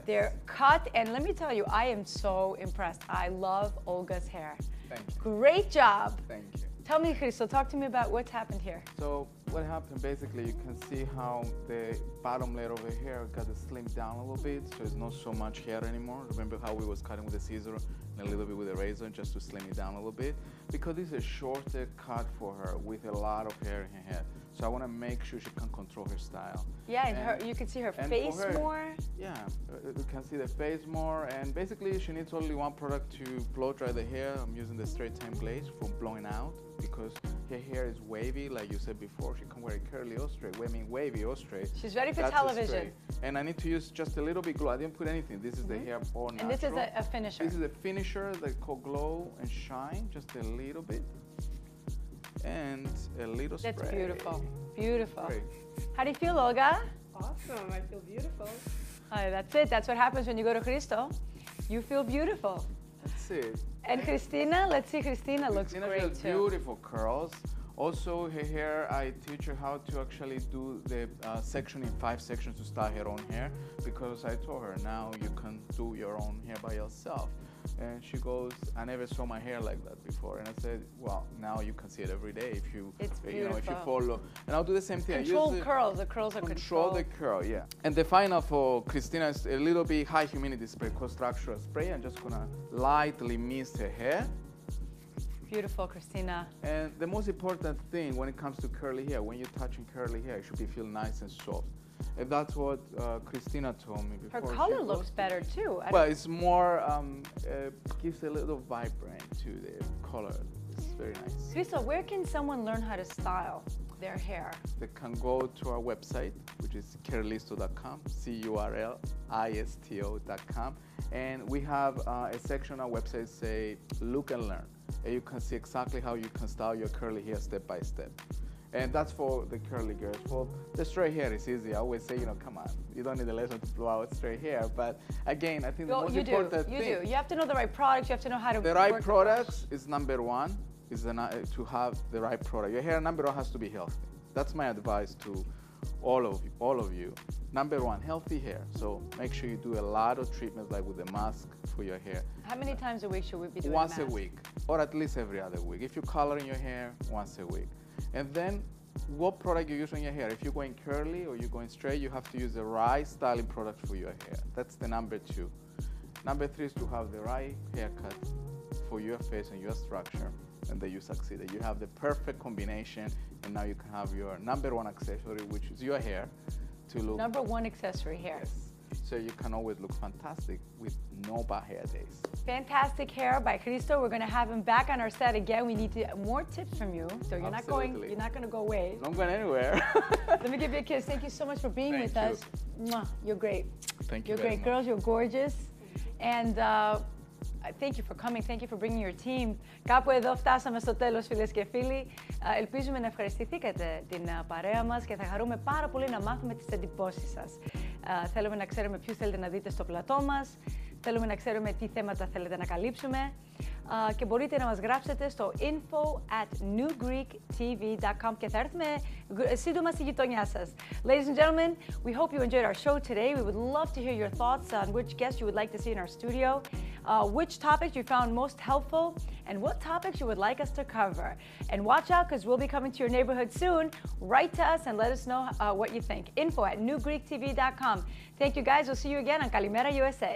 They're cut. And let me tell you, I am so impressed. I love Olga's hair. Thank you. Great job. Thank you. Tell me, Christos, talk to me about what's happened here. So what happened, basically, you can see how the bottom layer of the hair got slimmed down a little bit, so it's not so much hair anymore. Remember how we was cutting with the scissor and a little bit with a razor just to slim it down a little bit? Because this is a shorter cut for her with a lot of hair in her head. So I want to make sure she can control her style. Yeah, and you can see her face more. Yeah, you can see the face more, and basically she needs only one product to blow dry the hair. I'm using the straight time blades for blowing out because her hair is wavy, like you said before. She can wear it curly or straight. I mean wavy or straight. She's ready for television. And I need to use just a little bit glue. I didn't put anything. This is the hair all natural. And this is a finisher. This is a finisher that called glow and shine, just a little bit. And a little spray. That's beautiful. Beautiful. Great. How do you feel, Olga? Awesome. I feel beautiful. That's it. That's what happens when you go to Christo. You feel beautiful. That's it. And Christina, let's see, Christina looks great has too. Beautiful curls. Also, her hair, I teach her how to actually do the section in 5 sections to style her own hair, because I told her now you can do your own hair by yourself. And she goes, I never saw my hair like that before. And I said, well, now you can see it every day if you, if you follow. And I'll do the same thing. Control curls, the curls are control the curl, yeah. And the final for Christina is a little bit high humidity spray called structural spray. I'm just gonna lightly mist her hair. Beautiful, Christina. And the most important thing when it comes to curly hair, when you're touching curly hair, it should be feel nice and soft. And that's what Christina told me before. Her color looks better too. Well, it's more, gives a little vibrant to the color. It's very nice. Christo, where can someone learn how to style their hair? They can go to our website, which is curlisto.com, curlisto.com. And we have a section on our website say, look and learn. And you can see exactly how you can style your curly hair step by step. And that's for the curly girls. For the straight hair, it's easy. I always say, you know, come on, you don't need a lesson to blow out straight hair. But again, I think the most important thing. You do. You have to know the right products. You have to know how to The right products is number one, is to have the right product. Your hair, number one, has to be healthy. That's my advice to all of you. Number one, healthy hair. So make sure you do a lot of treatments, like with the mask for your hair. How many times a week should we be doing Once a week, or at least every other week. If you're coloring your hair, once a week. And then, what product you use on your hair? If you're going curly or you're going straight, you have to use the right styling product for your hair. That's the number 2. Number 3 is to have the right haircut for your face and your structure, and then you succeeded. You have the perfect combination, and now you can have your number 1 accessory, which is your hair, to look. Number 1 accessory, hair. Yes. So you can always look fantastic with no bad hair days. Fantastic hair by Christo. We're going to have him back on our set again. We need more tips from you. So you're not going to go away. I'm going anywhere. Let me give you a kiss. Thank you so much for being with us. Mwah, you're great. Thank you. You're great, girls. You're gorgeous. And thank you for coming. Thank you for bringing your team. Κάπου εδώ φτάσαμε στο τέλος, φίλες και φίλοι. Ελπίζουμε να ευχαριστηθήκατε την παρέα μας και θα χαρούμε πάρα πολύ να μάθουμε τις εντυπώσεις σας. Θέλουμε να ξέρουμε ποιους θέλετε να δείτε στο πλατό μας. Θέλουμε να ξέρουμε τι θέματα θέλετε να καλύψουμε. Και μπορείτε να μας γράψετε στο info@newgreektv.com και θα έρθουμε σύντομα στη γειτονιά σας. Ladies and gentlemen, we hope you enjoyed our show today. We would love to hear your thoughts on which guests you would like to see in our studio, which topics you found most helpful, and what topics you would like us to cover. And watch out, because we'll be coming to your neighborhood soon. Write to us and let us know what you think. info@newgreektv.com. Thank you, guys. We'll see you again on Kalimera USA.